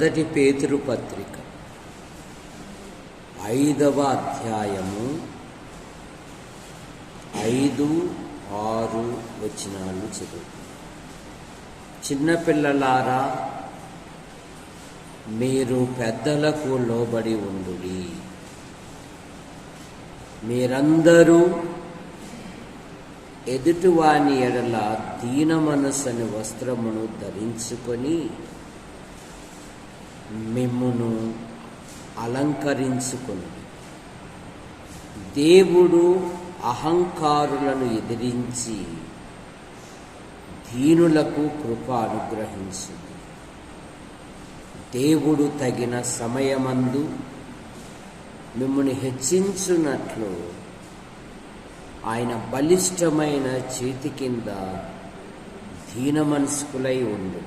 మొదటి పేతురు పత్రిక 5వ అధ్యాయము 5, 6 వచనాలు చదువు. చిన్నపిల్లలారా, మీరు పెద్దలకు లోబడి ఉండుడి. మీరందరూ ఎదుటివాని ఎడల దీన మనస్సని వస్త్రమును ధరించుకొని మిమ్మును అలంకరించుకొని, దేవుడు అహంకారులను ఎదిరించి దీనులకు కృప అనుగ్రహించును. దేవుడు తగిన సమయమందు మిమ్మును హెచ్చించున్నట్లు ఆయన బలిష్టమైన చేతి కింద దీన మనస్కులై ఉండు.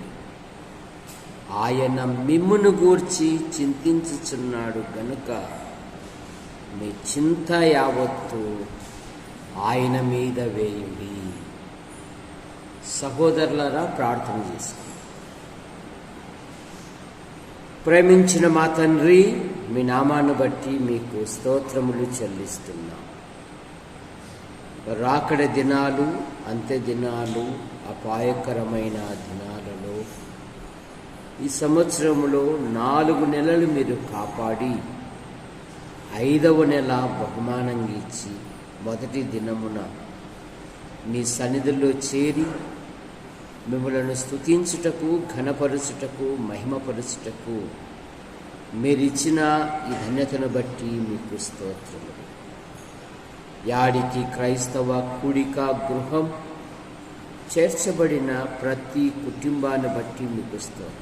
ఆయన మిమ్మును గూర్చి చింతించుచున్నాడు గనుక మీ చింత యావత్తు ఆయన మీద వేయుడి. సహోదరులారా, ప్రార్థన చేసుకోండి. ప్రేమించిన మా తండ్రి, మీ నామాన్ని బట్టి మీకు స్తోత్రములు చెల్లిస్తున్నాం. రాకడ దినాలు, అంత్య దినాలు, అపాయకరమైన దినాలలో ఈ సంవత్సరంలో 4 నెలలు మీరు కాపాడి 5వ నెల బహుమానంగా ఇచ్చి మొదటి దినమున మీ సన్నిధిలో చేరి మిమ్మలను స్తుతించుటకు, ఘనపరచుటకు, మహిమపరచుటకు మీరిచ్చిన ఈ ధన్యతను బట్టి మీకు స్తోత్రములు. యాడికి క్రైస్తవ కూడిక గృహం చేర్చబడిన ప్రతి కుటుంబాన్ని బట్టి మీకు స్తోత్రం.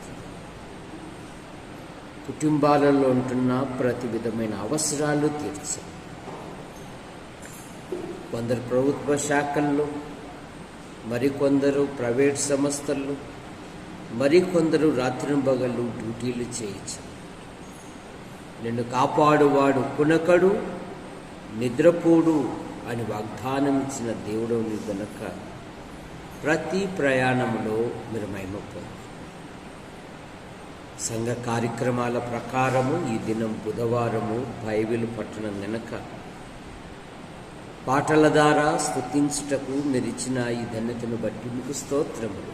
కుటుంబాలలో ఉంటున్న ప్రతి విధమైన అవసరాలు తీర్చండి. కొందరు ప్రభుత్వ శాఖల్లో, మరికొందరు ప్రైవేట్ సంస్థల్లో, మరికొందరు రాత్రింబగళ్ళు డ్యూటీలు చేయించండి. నిన్ను కాపాడువాడు కునకడు, నిద్రపోడు అని వాగ్దానం ఇచ్చిన దేవుడు నీ గనక ప్రతి ప్రయాణంలో మీరు మహిమపోండి. సంఘ కార్యక్రమాల ప్రకారము ఈ దినం బుధవారము బైబిల్ పట్టణం గనక పాటల ద్వారా స్తుతించుటకు మీరిచ్చిన ఈ ధన్యతను బట్టి మీకు స్తోత్రములు.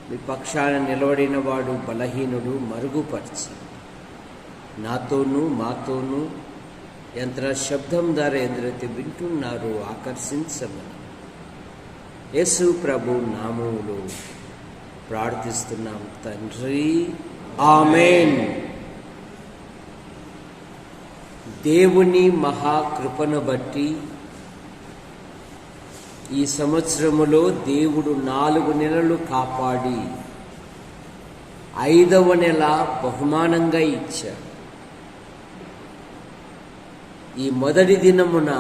మీ పక్షాన నిలబడిన వాడు బలహీనుడు మరుగుపరిచి నాతోనూ మాతోనూ యంత్ర శబ్దం ద్వారా ఎందరైతే వింటున్నారో ఆకర్షించమని యేసు ప్రభు నామములో ప్రార్థిస్తున్నాం తండ్రి, ఆమేన్. దేవుని మహాకృపను బట్టి ఈ సంవత్సరములో దేవుడు 4 నెలలు కాపాడి 5వ నెల బహుమానంగా ఇచ్చాడు. ఈ మొదటి దినమున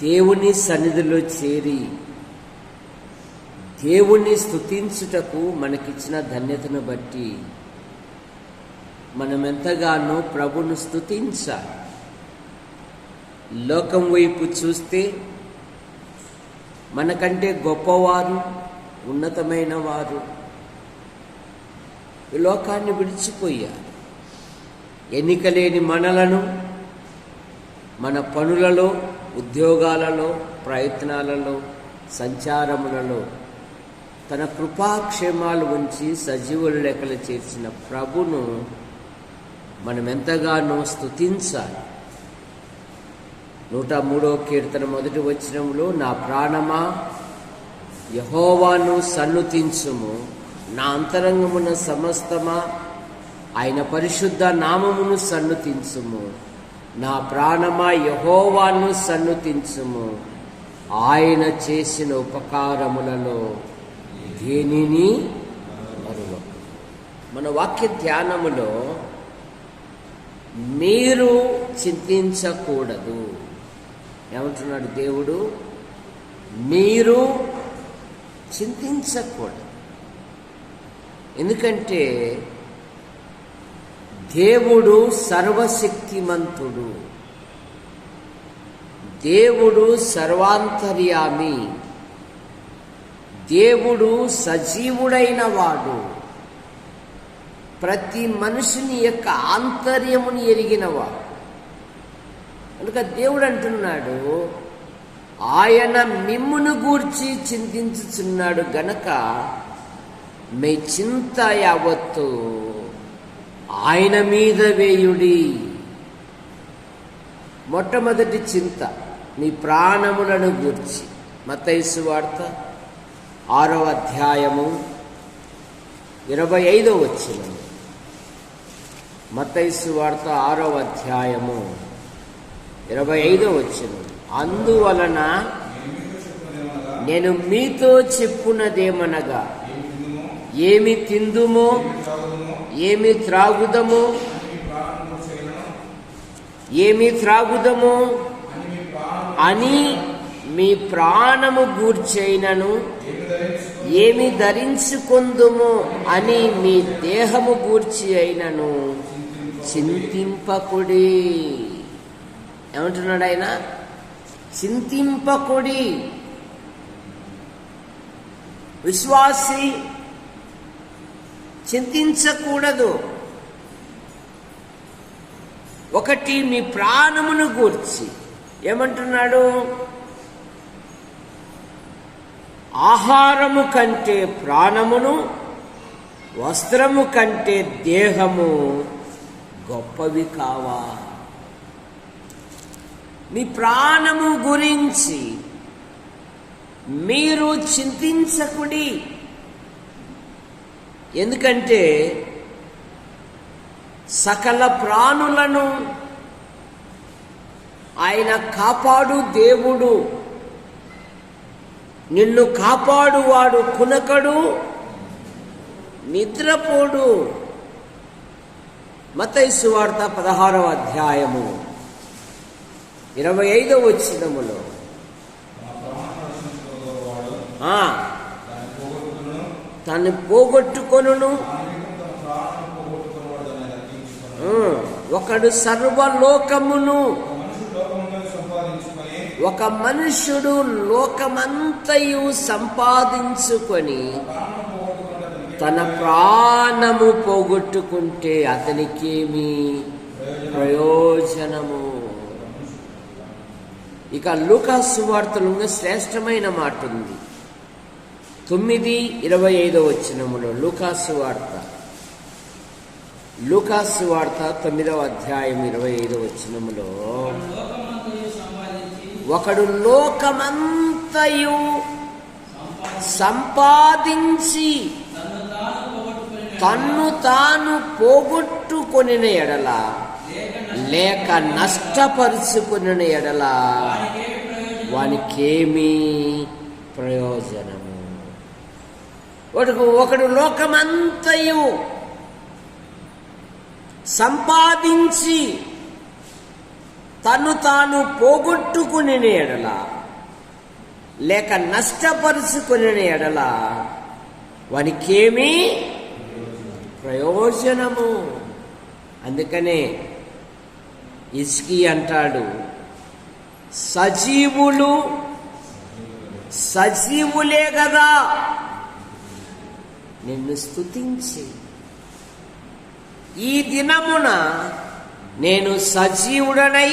దేవుని సన్నిధిలో చేరి దేవుణ్ణి స్తుతించుటకు మనకిచ్చిన ధన్యతను బట్టి మనం ఎంతగానో ప్రభును స్తుతించాలి. లోకం వైపు చూస్తే మనకంటే గొప్పవారు, ఉన్నతమైన వారు ఈ లోకాన్ని విడిచిపోయారు. ఎన్నికలేని మనలను మన పనులలో, ఉద్యోగాలలో, ప్రయత్నాలలో, సంచారములలో తన కృపాక్షేమాలు ఉంచి సజీవుల లెక్కలు చేర్చిన ప్రభును మనం ఎంతగానో స్తుతించాలి. 103వ కీర్తన 1వ వచనంలో, నా ప్రాణమా యెహోవాను సన్నుతించుము, నా అంతరంగమున సమస్తమా ఆయన పరిశుద్ధ నామమును సన్నుతించుము. నా ప్రాణమా యెహోవాను సన్నుతించుము, ఆయన చేసిన ఉపకారములలో దేనిని మరువకు. మన వాక్య ధ్యానములో మీరు చింతించకూడదు ఏమంటున్నాడు దేవుడు? మీరు చింతించకూడదు. ఎందుకంటే దేవుడు సర్వశక్తిమంతుడు, దేవుడు సర్వాంతర్యామి, దేవుడు సజీవుడైన వాడు. ప్రతి మనుషుని యొక్క ఆంతర్యముని ఎరిగినవాడు. కనుక దేవుడు అంటున్నాడు, ఆయన మిమ్మును గూర్చి చింతించుచున్నాడు గనక మీ చింత యావత్తు ఆయన మీద వేయుడి. మొట్టమొదటి చింత మీ ప్రాణములను గూర్చి. మత్తయి సువార్త 6వ అధ్యాయము 25వ వచనం. మత్తయి సువార్త 6వ అధ్యాయము 25వ వచనం. అందువలన నేను మీతో చెప్పున్నదేమనగా, ఏమి తిందుమో ఏమి త్రాగుదమో అని మీ ప్రాణము గూర్చైనను, ఏమి ధరించుకొందుమో అని మీ దేహము గూర్చి అయినను చింతింపకుడి. ఏమంటున్నాడు ఆయన? చింతింపకుడి. విశ్వాసి చింతించకూడదు. ఒకటి మీ ప్రాణమును గూర్చి. ఏమంటున్నాడు? ఆహారము కంటే ప్రాణమును, వస్త్రము కంటే దేహము గొప్పవి కావా. మీ ప్రాణము గురించి మీరు చింతించకుడి. ఎందుకంటే సకల ప్రాణులను ఆయన కాపాడు దేవుడు. నిన్ను కాపాడువాడు కునకడు, నిద్రపోడు. మత్తయి సువార్త 16వ అధ్యాయము 25వ వచనములో తను పోగొట్టుకొనును, ఒకడు సర్వలోకమును, ఒక మనుష్యుడు లోకమంతయు సంపాదించుకొని తన ప్రాణము పోగొట్టుకుంటే అతనికేమి ప్రయోజనము. ఇక లూకా సువార్తలో శ్రేష్టమైన మాట ఉంది. 9:25 వచనములో లూకా సువార్త 9వ అధ్యాయం 25వ వచనములో, ఒకడు లోకమంతయు సంపాదించి తన్ను తాను పోగొట్టుకొనిన ఎడల, లేక నష్టపరుచుకొనిన ఎడల వానికేమీ ప్రయోజనము. ఒకడు లోకమంతయు సంపాదించి తను తాను పోగొట్టుకుని ఎడల, లేక నష్టపరుచుకుని ఎడల వానికేమీ ప్రయోజనము. అందుకనే ఇస్కి అంటాడు, సజీవులే కదా నిన్ను స్తుతించి, ఈ దినమున నేను సజీవుడనై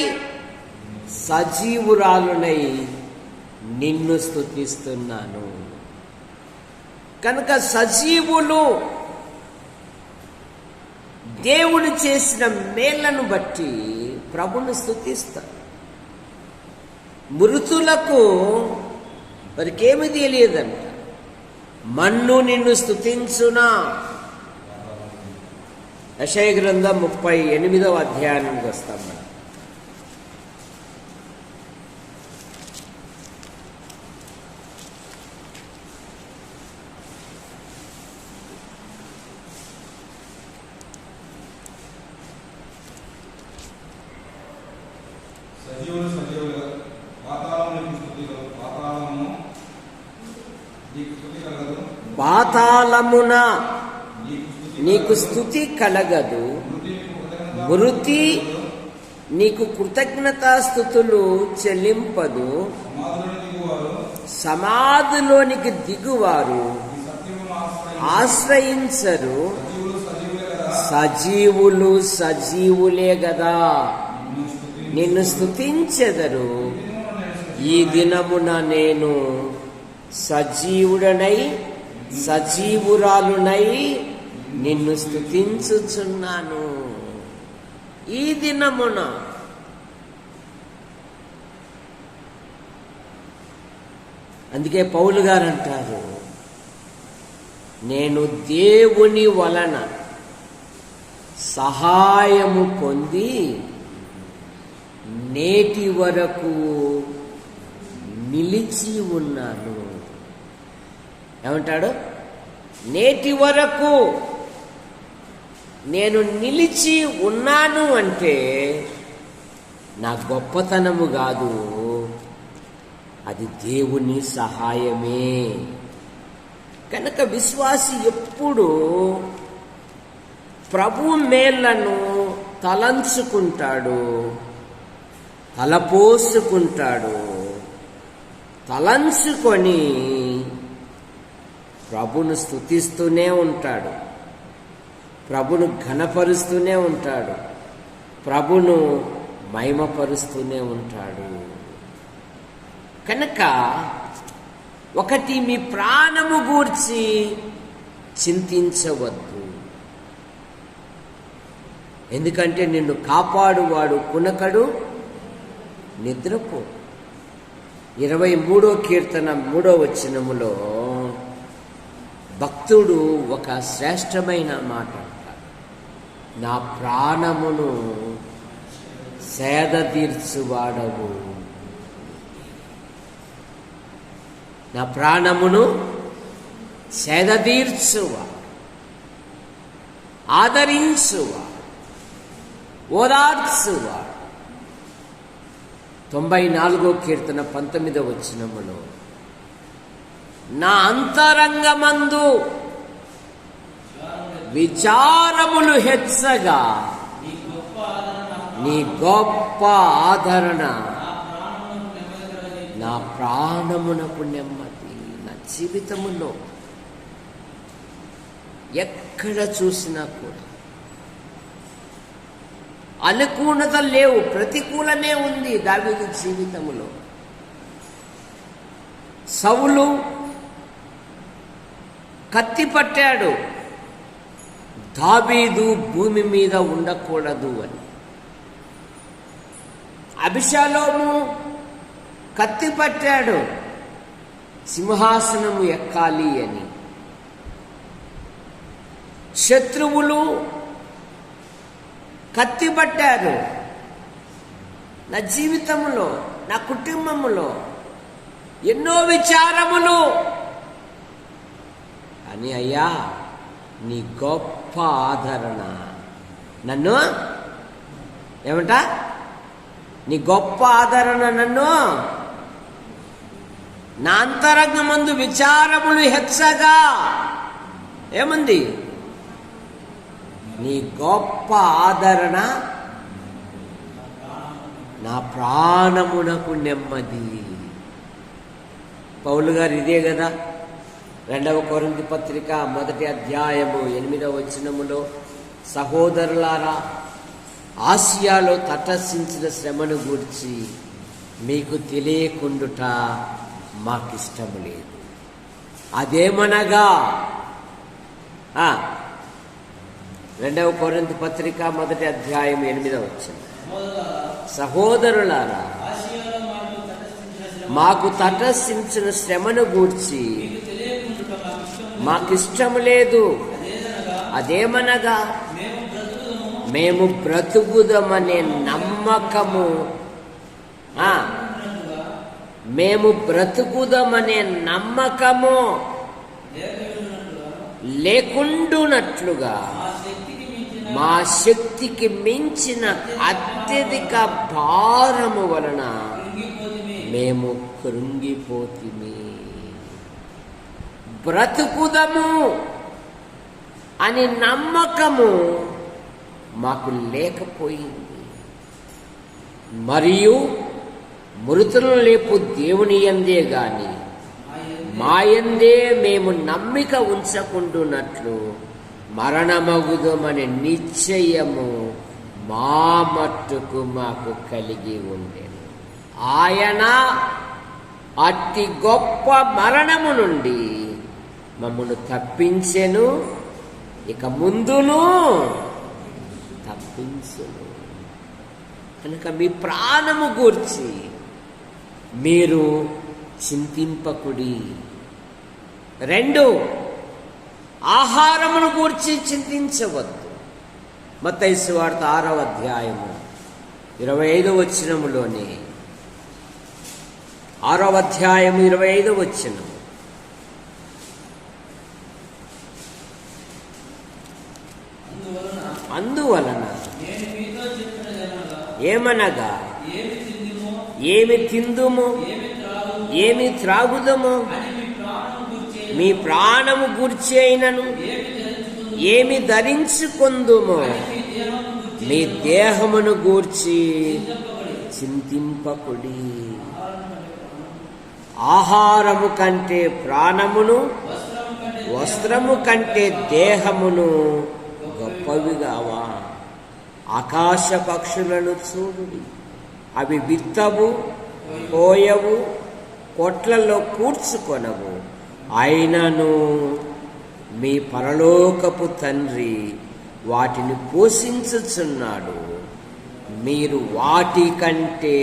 సజీవురాలునై నిన్ను స్తుతిస్తున్నాను. కనుక సజీవులు దేవుడు చేసిన మేళ్లను బట్టి ప్రభుని స్తుతిస్తారు. మృతులకు వారికేమీ తెలియదంట. మన్ను నిన్ను స్తుతించునా. యెషయా గ్రంథం 38వ అధ్యాయానికి వస్తాం మనం. పాతాళమున నీకు స్తుతి కలగదు, మృతి నీకు కృతజ్ఞతాస్తుతులు చెల్లింపదు. సమాధిలోనికి దిగువారు ఆశ్రయించరు. సజీవులు సజీవులే గదా నిన్ను స్తుతించెదరు. ఈ దినమున నేను సజీవుడనై సజీవురాలునై నిన్ను స్తుతించుచున్నాను. ఈ దినమున అందుకే పౌలు గారు అంటారు, నేను దేవుని వలన సహాయము పొంది నేటి వరకు నిలిచి ఉన్నాను. ఏమంటాడు? నేటి వరకు నేను నిలిచి ఉన్నాను అంటే నా గొప్పతనము కాదు, అది దేవుని సహాయమే. కనుక విశ్వాసి ఎప్పుడు ప్రభు మేళ్లను తలంచుకుంటాడు, తలపోసుకుంటాడు. తలంచుకొని ప్రభును స్తుతిస్తూనే ఉంటాడు, ప్రభును ఘనపరుస్తూనే ఉంటాడు, ప్రభును మహిమపరుస్తూనే ఉంటాడు. కనుక ఒకటి, మీ ప్రాణము గూర్చి చింతించవద్దు. ఎందుకంటే నిన్ను కాపాడువాడు కునకడు, నిద్రపో. 23వ కీర్తన 3వ వచనములో భక్తుడు ఒక శ్రేష్టమైన మాట అంటాడు, నా ప్రాణమును సేద తీర్చువాడవు. నా ప్రాణమును సేద తీర్చువాడు, ఆదరించువాడు, ఓదార్చువాడు. 94వ కీర్తన 19వ వచనములో నా అంతరంగమందు విచారములు హెచ్చగా నీ గొప్ప ఆదరణ నా ప్రాణమునకు నెమ్మది. నా జీవితములో ఎక్కడ చూసినా కూడా అనుకూలత లేవు, ప్రతికూలమే ఉంది దావీదు జీవితములో. సౌలు కత్తి పట్టాడు, దావీదు భూమి మీద ఉండకూడదు అని. అబిషాలోము కత్తి పట్టాడు, సింహాసనము ఎక్కాలి అని. శత్రువులు కత్తి పట్టారు, నా జీవితంలో, నా కుటుంబంలో ఎన్నో విచారములు. అని అయ్యా, నీ గొప్ప ఆదరణ నన్ను ఏమంట, నీ గొప్ప ఆదరణ నన్ను నా అంతరంగమందు విచారములు హెచ్చగా ఏముంది, నీ గొప్ప ఆదరణ నా ప్రాణమునకు నెమ్మది. పౌలు గారు ఇదే కదా 2వ కొరింథీ పత్రిక 1వ అధ్యాయము 8వ వచనములో, సహోదరులారా, ఆసియాలో తటస్థించిన శ్రమను గూర్చి మీకు తెలియకుండుట మాకిష్టము లేదు. అదేమనగా 2వ కొరింథీ పత్రిక 1వ అధ్యాయం 8వ వచనం, సహోదరులారా, మాకు తటస్థించిన శ్రమను గూర్చి మాకిష్టము లేదు. అదేమనగా మేము బ్రతుకుదమనే నమ్మకము, మేము బ్రతుకుదమనే నమ్మకము లేకుండునట్లుగా మా శక్తికి మించిన అత్యధిక భారము వలన మేము కృంగిపోతిమి. బ్రతుకుదము అని నమ్మకము మాకు లేకపోయింది. మరియు మృతులను లేపు దేవుని యందే గాని మాయందే మేము నమ్మిక ఉంచకుండునట్లు మరణమగుదమని నిశ్చయము మా మట్టుకు మాకు కలిగి ఉండెను. ఆయన అతి గొప్ప మరణము నుండి మమ్మను తప్పించెను, ఇక ముందును తప్పించెను. కనుక మీ ప్రాణము గూర్చి మీరు చింతింపకుడి. 2, ఆహారమును గూర్చి చింతించవద్దు. మత్తయి సువార్త 6వ అధ్యాయము 25వ వచనములోనే, 6వ అధ్యాయము 25వ వచనం, అందువలన ఏమనగా ఏమి తిందుము, ఏమి త్రాగుదము, మీ ప్రాణము గూర్చి అయినను ఏమి ధరించుకొందుము, మీ దేహమును గూర్చి చింతింపకుడి. ఆహారము కంటే ప్రాణమును, వస్త్రము కంటే దేహమును గొప్పవిగావా. ఆకాశ పక్షులను చూడుడి, అవి విత్తవు, కోయవు, కొట్లలో కూర్చుకొనవు, అయినను మీ పరలోకపు తండ్రి వాటిని పోషించుచున్నాడు. మీరు వాటి కంటే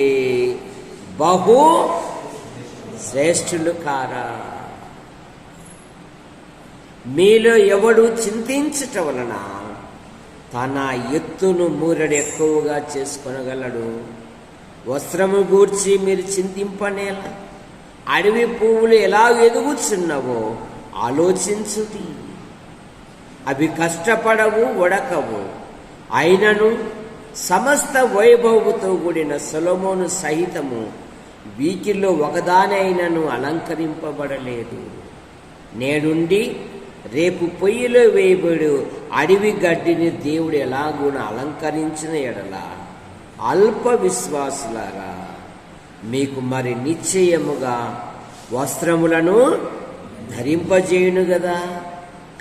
బహు శ్రేష్ఠులు కారా? మీలో ఎవడు చింతించుట వలన తన ఎత్తును మూరెడు ఎక్కువగా చేసుకొనగలడు? వస్త్రము గూర్చి మీరు చింతింపనేలా? అడవి పువ్వులు ఎలా ఎదుగుచున్నవో ఆలోచించుడి. అవి కష్టపడవు, వడకవు, అయినను సమస్త వైభవముతో కూడిన సొలొమోను సహితము వీటిల్లో ఒకదానైనను అలంకరింపబడలేదు. నేడుండి రేపు పొయ్యిలో వేయబడు అడవి గడ్డిని దేవుడు ఎలాగూన అలంకరించిన ఎడల అల్ప విశ్వాసులారా, మీకు మరి నిశ్చయముగా వస్త్రములను ధరింపజేయును గదా.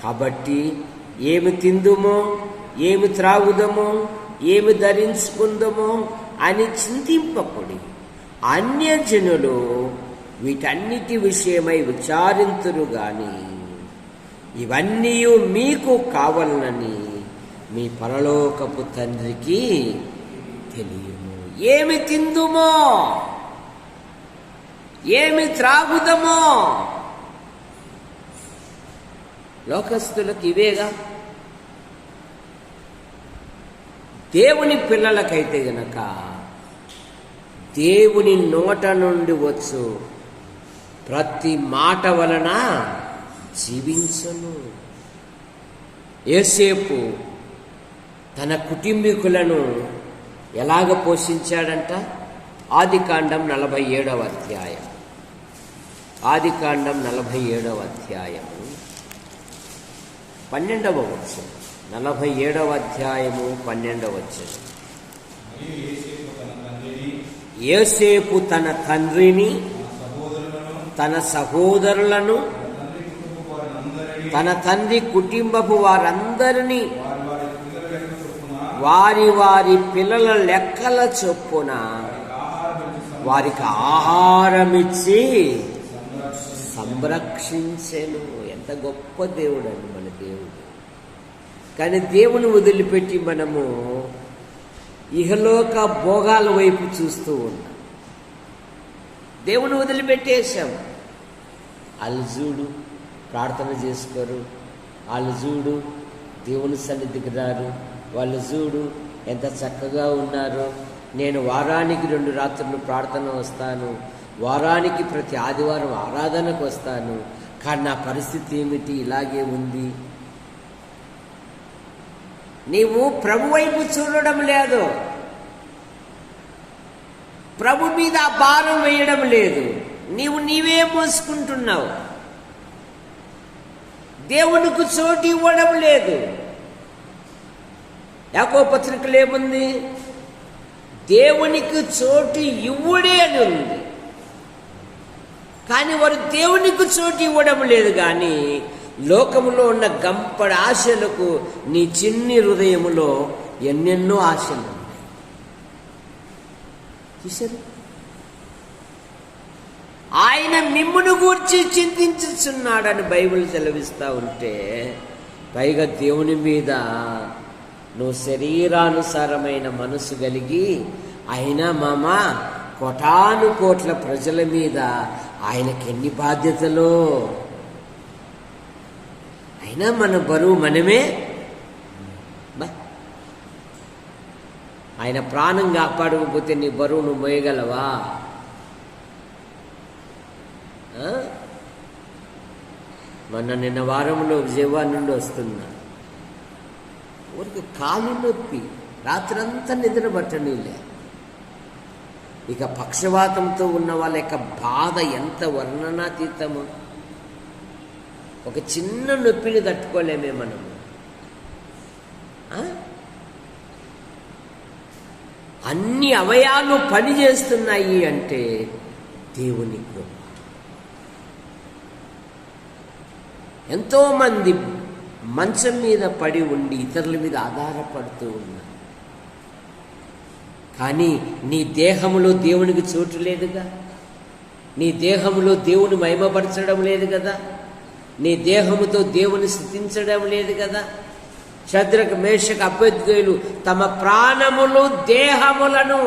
కాబట్టి ఏమి తిందుమో, ఏమి త్రాగుదమో, ఏమి ధరించుకుందమో అని చింతింపకుడి. అన్యజనులు వీటన్నిటి విషయమై విచారింతురు గాని ఇవన్నీ మీకు కావాలని మీ పరలోకపు తండ్రికి తెలియను. ఏమి తిందుమో, ఏమి త్రాగుదమో లోకస్తులకు ఇవేగా. దేవుని పిల్లలకైతే గనక దేవుని నోట నుండి వచ్చు ప్రతి మాట వలన జీవించును. యోసేపు తన కుటుంబీకులను ఎలాగ పోషించాడంట? ఆదికాండం 47వ అధ్యాయం, ఆదికాండం 47వ అధ్యాయము 12వ వచనం, 47వ అధ్యాయము 12వ వచనం. యోసేపు తన తండ్రిని, తన సహోదరులను, తన తండ్రి కుటుంబపు వారందరినీ వారి వారి పిల్లల లెక్కల చొప్పున వారికి ఆహారమిచ్చి సంరక్షించెను. ఎంత గొప్ప దేవుడు అండి మన దేవుడు. కానీ దేవుని వదిలిపెట్టి మనము ఇహలోక భోగాల వైపు చూస్తూ ఉన్నాం. దేవుని వదిలిపెట్టేశాం. వాళ్ళు చూడు ప్రార్థన చేసుకోరు, వాళ్ళు చూడు దేవుని సన్నిధికి రారు, వాళ్ళు చూడు ఎంత చక్కగా ఉన్నారో, నేను వారానికి 2 రాత్రులు ప్రార్థన వస్తాను, వారానికి ప్రతి ఆదివారం ఆరాధనకు వస్తాను, కానీ నా పరిస్థితి ఏమిటి? ఇలాగే ఉంది. నీవు ప్రభు వైపు చూడడం లేదు, ప్రభు మీద భారం వేయడం లేదు, నీవే మోసుకుంటున్నావు. దేవునికి చోటు ఇవ్వడం లేదు. యాకోబు పత్రికలో ఏముంది? దేవునికి చోటు ఇవ్వుడే అని ఉంది. కానీ వారు దేవునికి చోటు ఇవ్వడం లేదు, కానీ లోకములో ఉన్న గంపడి ఆశలకు నీ చిన్ని హృదయములో ఎన్నెన్నో ఆశలు ఉన్నాయి. చూశారు? ఆయన మిమ్మును గూర్చి చింతించుచున్నాడని బైబిల్ సెలవిస్తూ ఉంటే, పైగా దేవుని మీద నువ్వు శరీరానుసారమైన మనసు కలిగి, అయినా మామ కోటాను కోట్ల ప్రజల మీద ఆయనకి ఎన్ని బాధ్యతలో, అయినా మన బరువు మనమే. ఆయన ప్రాణం కాపాడకపోతే నీ బరువు నువ్వు మోయగలవా? నిన్న వారంలో విజయవాడ నుండి వస్తున్నా, ఊరికి కాలు నొప్పి, రాత్రంతా నిద్ర పట్టనీలే. ఇక పక్షవాతంతో ఉన్న వాళ్ళ యొక్క బాధ ఎంత వర్ణనాతీతము. ఒక చిన్న నొప్పిని తట్టుకోలేమే మనము. అన్ని అవయాలు పనిచేస్తున్నాయి అంటే దేవుని కృప. ఎంతోమంది మంచం మీద పడి ఉండి ఇతరుల మీద ఆధారపడుతూ ఉన్నారు. కానీ నీ దేహములో దేవునికి చోటు లేదుగా, నీ దేహములో దేవుని మహిమపరచడం లేదు కదా, నీ దేహముతో దేవుని స్తుతించడం లేదు కదా. శద్రకు మేషకు అబేద్గోలు తమ ప్రాణములు దేహములను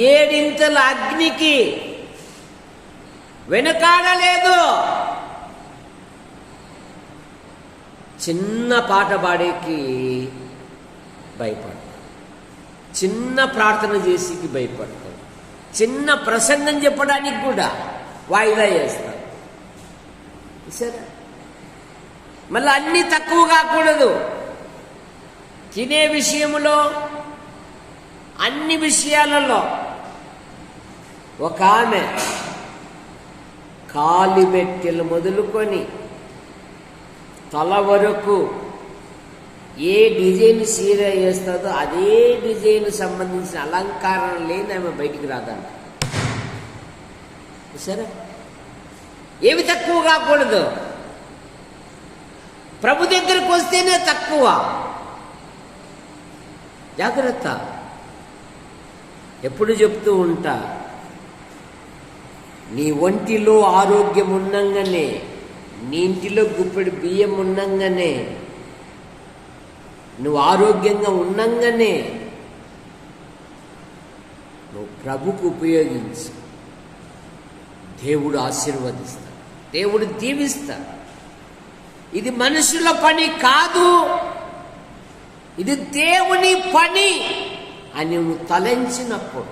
7 అగ్నికి వెనుకాడలేదు. చిన్న పాట పాడేకి భయపడతారు, చిన్న ప్రార్థన చేసేకి భయపడతారు, చిన్న ప్రసంగం చెప్పడానికి కూడా వాయిదా చేస్తారు. సరే, మళ్ళీ అన్నీ తక్కువ కాకూడదు. తినే విషయంలో, అన్ని విషయాలలో. ఒక ఆమె కాలిబెట్టెలు మొదలుకొని తల వరకు ఏ డిజైన్ చీర వేస్తుందో అదే డిజైన్ సంబంధించిన అలంకారం లేని ఆమె బయటికి రాదంట. సరే, ఏమి తక్కువ కాకూడదు. ప్రభు దగ్గరకు వస్తేనే తక్కువ. జాగ్రత్త. ఎప్పుడు చెప్తూ ఉంటా, నీ ఒంటిలో ఆరోగ్యం ఉన్నంగానే, నీ ఇంటిలో గుప్పెడు బియ్యం ఉన్నంగానే, నువ్వు ఆరోగ్యంగా ఉన్నంగానే నువ్వు ప్రభుకు ఉపయోగించు. దేవుడు ఆశీర్వదిస్తాడు, దేవుడు దీవిస్తాడు. ఇది మనుషుల పని కాదు, ఇది దేవుని పని అని నువ్వు తలంచినప్పుడు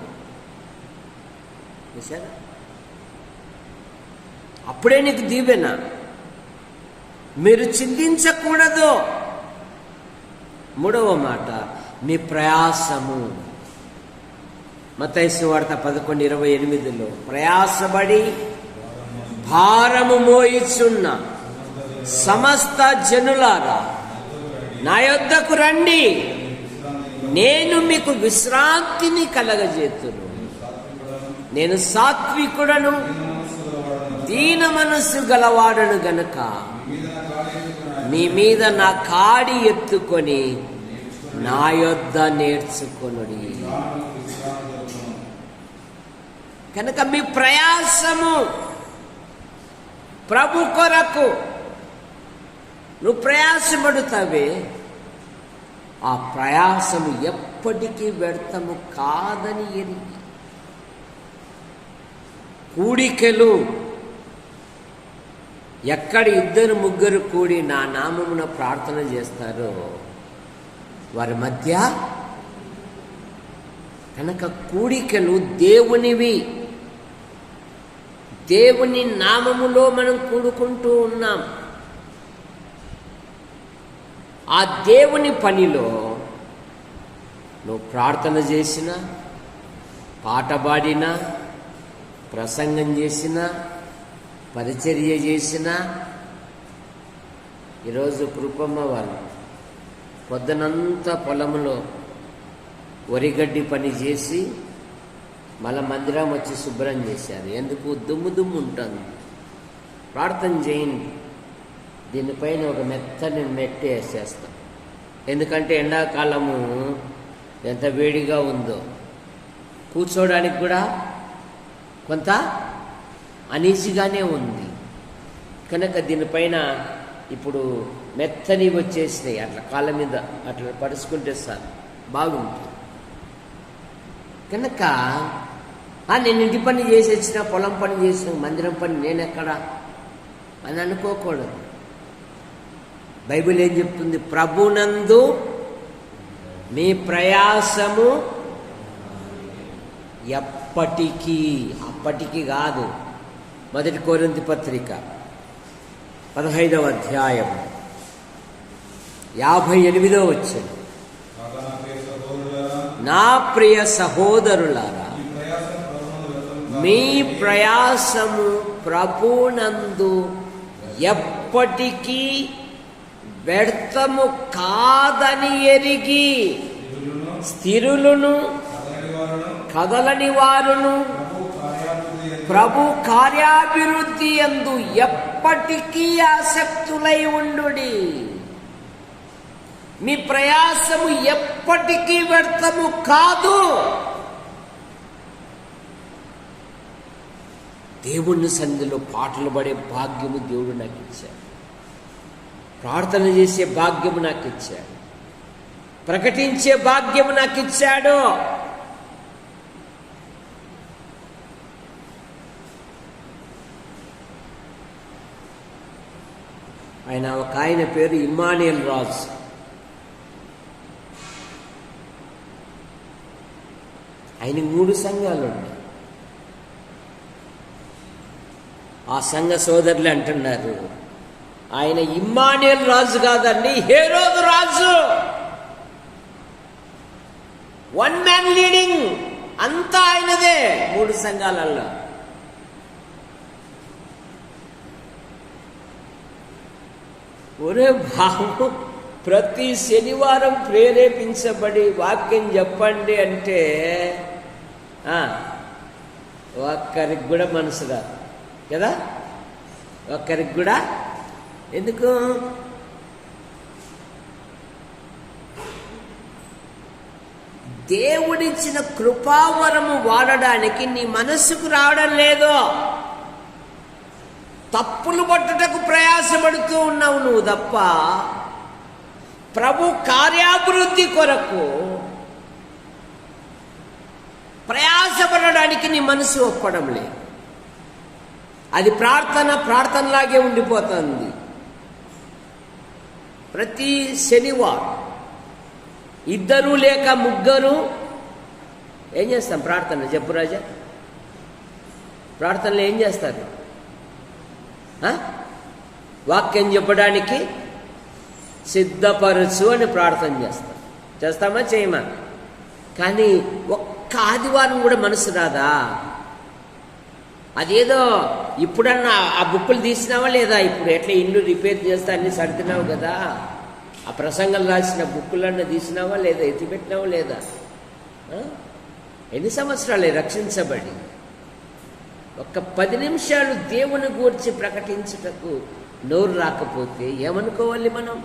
చూసారా, అప్పుడే నీకు దీవెన. మీరు చింతించకూడదు. 3వ మాట, మీ ప్రయాసము. మత్తయి సువార్త 11:28 ప్రయాసపడి భారము మోయిచున్న సమస్త జనులారా నా యొద్దకు రండి, నేను మీకు విశ్రాంతిని కలగజేతును. నేను సాత్వికుడను, దీన మనస్సు గలవాడను గనుక మీ మీద నా కాడి ఎత్తుకొని నా యొద్ద నేర్చుకొనుడి. కనుక మీ ప్రయాసము ప్రభు కొరకు. నువ్వు ప్రయాసపడుతావే, ఆ ప్రయాసము ఎప్పటికీ వ్యర్థము కాదని ఎరిగి, కూడికలు ఎక్కడ 2-3 కూడి నా నామమున ప్రార్థన చేస్తారో వారి మధ్య. కనుక కూడికలు దేవునివి. దేవుని నామములో మనం కూడుకుంటూ ఉన్నాం. ఆ దేవుని పనిలో నువ్వు ప్రార్థన చేసినా, పాట పాడినా, ప్రసంగం చేసినా, పరిచర్య చేసినా. ఈరోజు కృపమ్మ వాళ్ళు పొద్దునంతా పొలంలో వరిగడ్డి పని చేసి మళ్ళా మందిరం వచ్చి శుభ్రం చేశారు. ఎందుకు? దుమ్ము ఉంటుంది. ప్రార్థన చేయండి. దీనిపైన ఒక మెత్తని నెట్ వేసేస్తాం. ఎందుకంటే ఎండాకాలము ఎంత వేడిగా ఉందో, కూర్చోవడానికి కూడా కొంత అనీజీగానే ఉంది కనుక దీనిపైన ఇప్పుడు మెత్తని వచ్చేసినాయి. అట్లా కాళ్ళ మీద అట్లా పరుచుకుంటే సార్ బాగుంటుంది కనుక నేను ఇంటి పని చేసి వచ్చిన, పొలం పని చేసిన, మందిరం పని నేనెక్కడ అని అనుకోకూడదు. బైబిల్ ఏం చెప్తుంది? ప్రభునందు మీ ప్రయాసము ఎప్పటికీ, అప్పటికి కాదు. 1 కొరింథీ పత్రిక 15వ అధ్యాయం 58వ వచనం. నా ప్రియ సహోదరులారా, మీ ప్రయాసము ప్రభునందు ఎప్పటికీ వ్యర్థము కాదని ఎరిగి స్థిరులను కదలని వారును ప్రభు కార్యాభివృద్ధి యందు ఎప్పటికీ ఆసక్తులై ఉండుడి. మీ ప్రయాసము ఎప్పటికీ వ్యర్థము కాదు. దేవుని సన్నిధిలో పాటలు పడే భాగ్యము దేవుడు నాకు ఇచ్చాడు. ప్రార్థన చేసే భాగ్యము నాకు ఇచ్చాడు. ప్రకటించే భాగ్యము నాకు ఇచ్చాడు. ఒక ఆయన పేరు ఇమ్మానుయేల్ రాజు. ఆయన 3 సంఘాలు ఉన్నాయి. ఆ సంఘ సోదరులు అంటున్నారు, ఆయన ఇమ్మానుయేల్ రాజు కాదండి, హేరోదు రాజు. 1 మ్యాన్ లీడింగ్, అంతా ఆయనదే 3 సంఘాలలో. ఒరే బాబు, ప్రతి శనివారం ప్రేరేపించబడి వాక్యం చెప్పండి అంటే ఒక్కరికి కూడా మనసు రాదు కదా. ఒక్కరికి కూడా ఎందుకు? దేవుడిచ్చిన కృపావరము వాడడానికి నీ మనస్సుకు రావడం లేదు. తప్పులు పట్టుటకు ప్రయాసపడుతూ ఉన్నావు నువ్వు తప్ప ప్రభు కార్యాభివృద్ధి కొరకు ప్రయాసపడడానికి నీ మనసు ఒప్పడం లేదు. అది ప్రార్థనలాగే ఉండిపోతుంది. ప్రతి శనివారం 2 లేక 3 ఏం చేస్తాం? ప్రార్థన. చెప్పు రాజా, ప్రార్థనలో ఏం చేస్తారు? వాక్యం చెప్పడానికి సిద్ధపరచు అని ప్రార్థన చేస్తాం. చేస్తామా? చేయమా? కానీ ఒక్క ఆదివారం కూడా మనసు రాదా? అదేదో ఇప్పుడన్నా ఆ బుక్కులు తీసినావా లేదా? ఇప్పుడు ఎట్లా ఇల్లు రిపేర్ చేస్తా అన్ని సర్దినావు కదా, ఆ ప్రసంగం రాసిన బుక్కులన్నా తీసినావా లేదా? ఎత్తిపెట్టినావా లేదా? ఎన్ని సంవత్సరాలే రక్షించబడి ఒక్క 10 నిమిషాలు దేవుని గూర్చి ప్రకటించుటకు నోరు రాకపోతే ఏమనుకోవాలి మనం?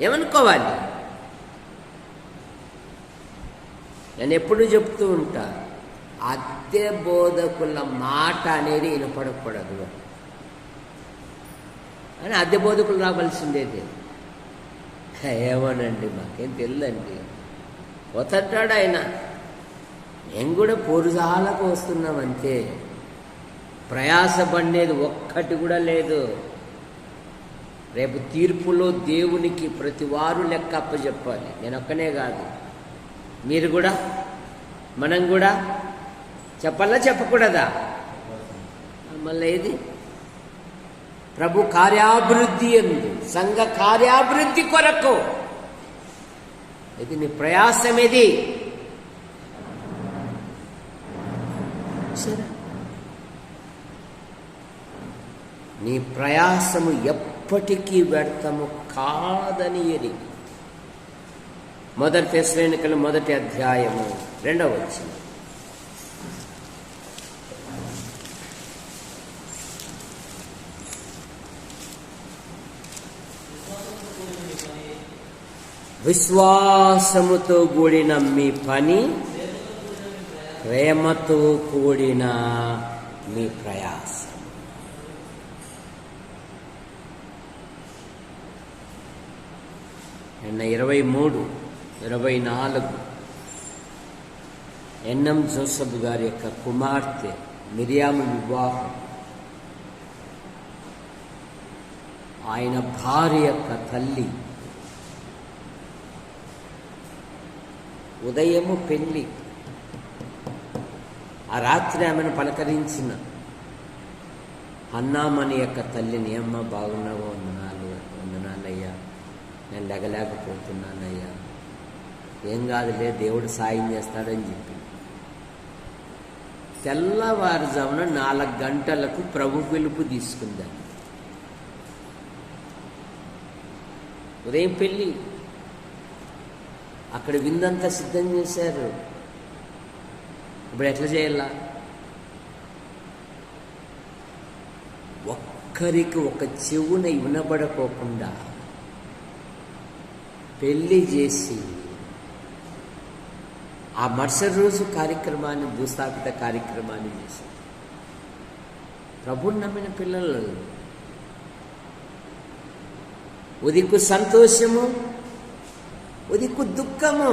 ఏమనుకోవాలి? నేను ఎప్పుడు చెప్తూ ఉంటా, అద్దె బోధకుల మాట అనేది వినపడకూడదు అని. అద్దె బోధకులు రావాల్సిందేది. ఏమోనండి, మాకేం తెలియదండి. పోతంటాడు ఆయన. మేము కూడా పొరుజాలకు వస్తున్నాం అంతే. ప్రయాసపడేది ఒక్కటి కూడా లేదు. రేపు తీర్పులో దేవునికి ప్రతి వారు లెక్క అప్పచెప్పాలి. నేను ఒక్కనే కాదు, మీరు కూడా, మనం కూడా చెప్పాలా చెప్పకూడదా? మళ్ళీ ఏది? ప్రభు కార్యాభివృద్ధి ఎందు, సంఘ కార్యాభివృద్ధి కొరకు ఇది నీ ప్రయాసం. ఇది సరే, నీ ప్రయాసము ఎప్పటికీ వ్యర్థము కాదని ఎరిగి. 1 తెస్సలోనికయులు 1వ అధ్యాయము 2వ వచనం. విశ్వాసముతో కూడిన మీ పని, ప్రేమతో కూడిన మీ ప్రయాసం. నిన్న 23, 24 ఎన్ఎం జోసెఫ్ గారి యొక్క కుమార్తె మిరియాము వివాహం. ఆయన భార్య యొక్క తల్లి ఉదయము పెళ్ళి. ఆ రాత్రి ఆమెను పలకరించిన అన్నామణి యొక్క తల్లిని, అమ్మ బాగున్నావో, వందనాలయ్యా, నేను లెగలేకపోతున్నానయ్యా, ఏం కాదులే దేవుడు సాయం చేస్తాడని చెప్పి తెల్లవారుజామున 4 గంటలకు ప్రభు పిలుపు తీసుకుందాం. ఉదయం పెళ్ళి, అక్కడ విందంతా సిద్ధం చేశారు. ఇప్పుడు ఎట్లా చేయాలా? ఒక్కరికి ఒక చెవున వినబడకోకుండా పెళ్ళి చేసి ఆ మరుసటి రోజు కార్యక్రమాన్ని, భూస్థాపిత కార్యక్రమాన్ని చేశారు. ప్రభుని నమ్మిన పిల్లలు ఉదిక్కు సంతోషము, ఉదిక్కు దుఃఖము,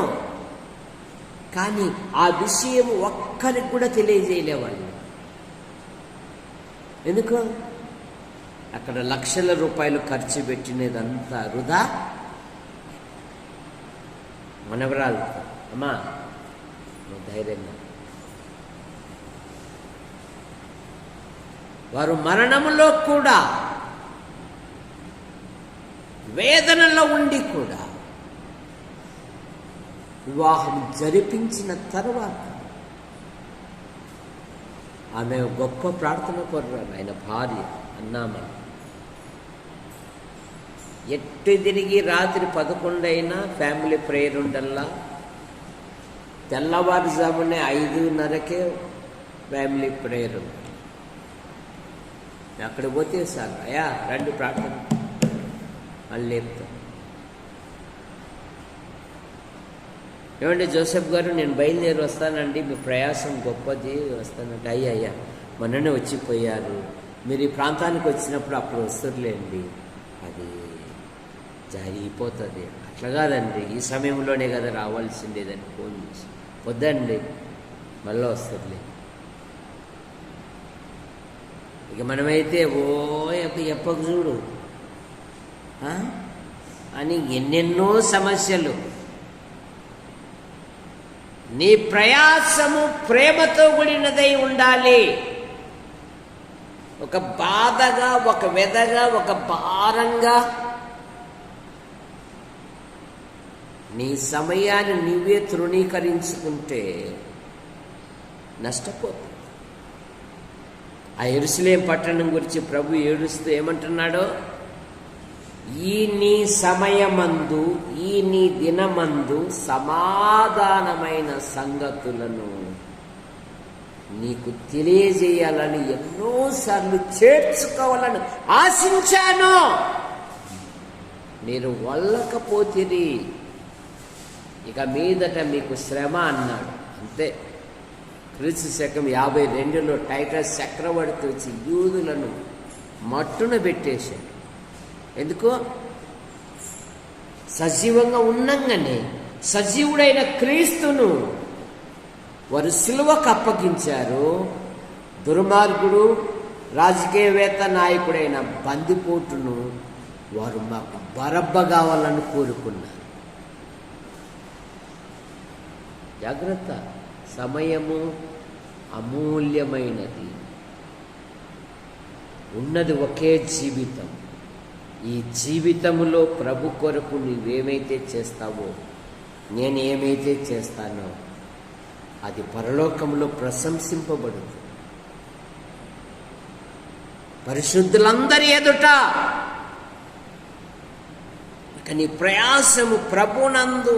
కానీ ఆ విషయం ఒక్కరికి కూడా తెలియజేయలేవాళ్ళు. ఎందుకు? అక్కడ లక్షల రూపాయలు ఖర్చు పెట్టినదంతా వృధా. మనవరాలతో, అమ్మా నువ్వు ధైర్యంగా, వారు మరణములో కూడా, వేదనలో ఉండి కూడా వివాహం జరిపించిన తర్వాత ఆమె గొప్ప ప్రార్థన పరురాలు. ఆయన భార్య అన్నామని ఎట్టు తిరిగి రాత్రి 11 అయినా ఫ్యామిలీ ప్రేయర్ ఉండల్లా, తెల్లవారుజామునే 5:30కే ఫ్యామిలీ ప్రేయర్. అక్కడ పోతే సార్ అయ్యా రండి ప్రార్థన అని లేపుతా. ఏమండి జోసెఫ్ గారు, నేను బయలుదేరి వస్తానండి, మీ ప్రయాసం గొప్పది, వస్తానంటే అయ్యా మొన్ననే వచ్చిపోయారు, మీరు ఈ ప్రాంతానికి వచ్చినప్పుడు అప్పుడు వస్తుర్లేండి, అది జరిగిపోతుంది. అట్లా కాదండి, ఈ సమయంలోనే కదా రావాల్సిందేదని ఫోన్ చేసి, వద్దండి మళ్ళీ వస్తుందిలే. ఇక మనమైతే ఎప్పకు చూడు అని ఎన్నెన్నో సమస్యలు. నీ ప్రయాసము ప్రేమతో కూడినదై ఉండాలి. ఒక బాధగా, ఒక వెదగా, ఒక భారంగా నీ సమయాన్ని నువ్వే తృణీకరించుకుంటే నష్టపోతుంది. ఆ యెరూషలేం పట్టణం గురించి ప్రభు ఏడుస్తూ ఏమంటున్నాడో, ఈ నీ సమయమందు, ఈ నీ దినమందు సమాధానమైన సంగతులను నీకు తెలియజేయాలని ఎన్నోసార్లు చేర్చుకోవాలని ఆశించాను, మీరు వల్లకపోతిరి, ఇక మీదట మీకు శ్రమ అన్నాడు. అంతే. క్రీస్తు శకం 52లో టైటస్ చక్రవర్తి వచ్చి యూదులను మట్టున పెట్టేశాడు. ఎందుకో? సజీవంగా ఉన్నంగానే సజీవుడైన క్రీస్తును వారు సిలువకు అప్పగించారు. దుర్మార్గుడు, రాజకీయవేత్త, నాయకుడైన బందిపోటును వారు మాకు బరబ్బ కావాలని కోరుకున్నారు. జాగ్రత్త, సమయము అమూల్యమైనది. ఉన్నది ఒకే జీవితం. ఈ జీవితములో ప్రభు కొరకు నువ్వేమైతే చేస్తావో, నేను ఏమైతే చేస్తానో అది పరలోకంలో ప్రశంసింపబడుతుంది. పరిశుద్ధులందరి ఎదుట. ఇక నీ ప్రయాసము ప్రభునందు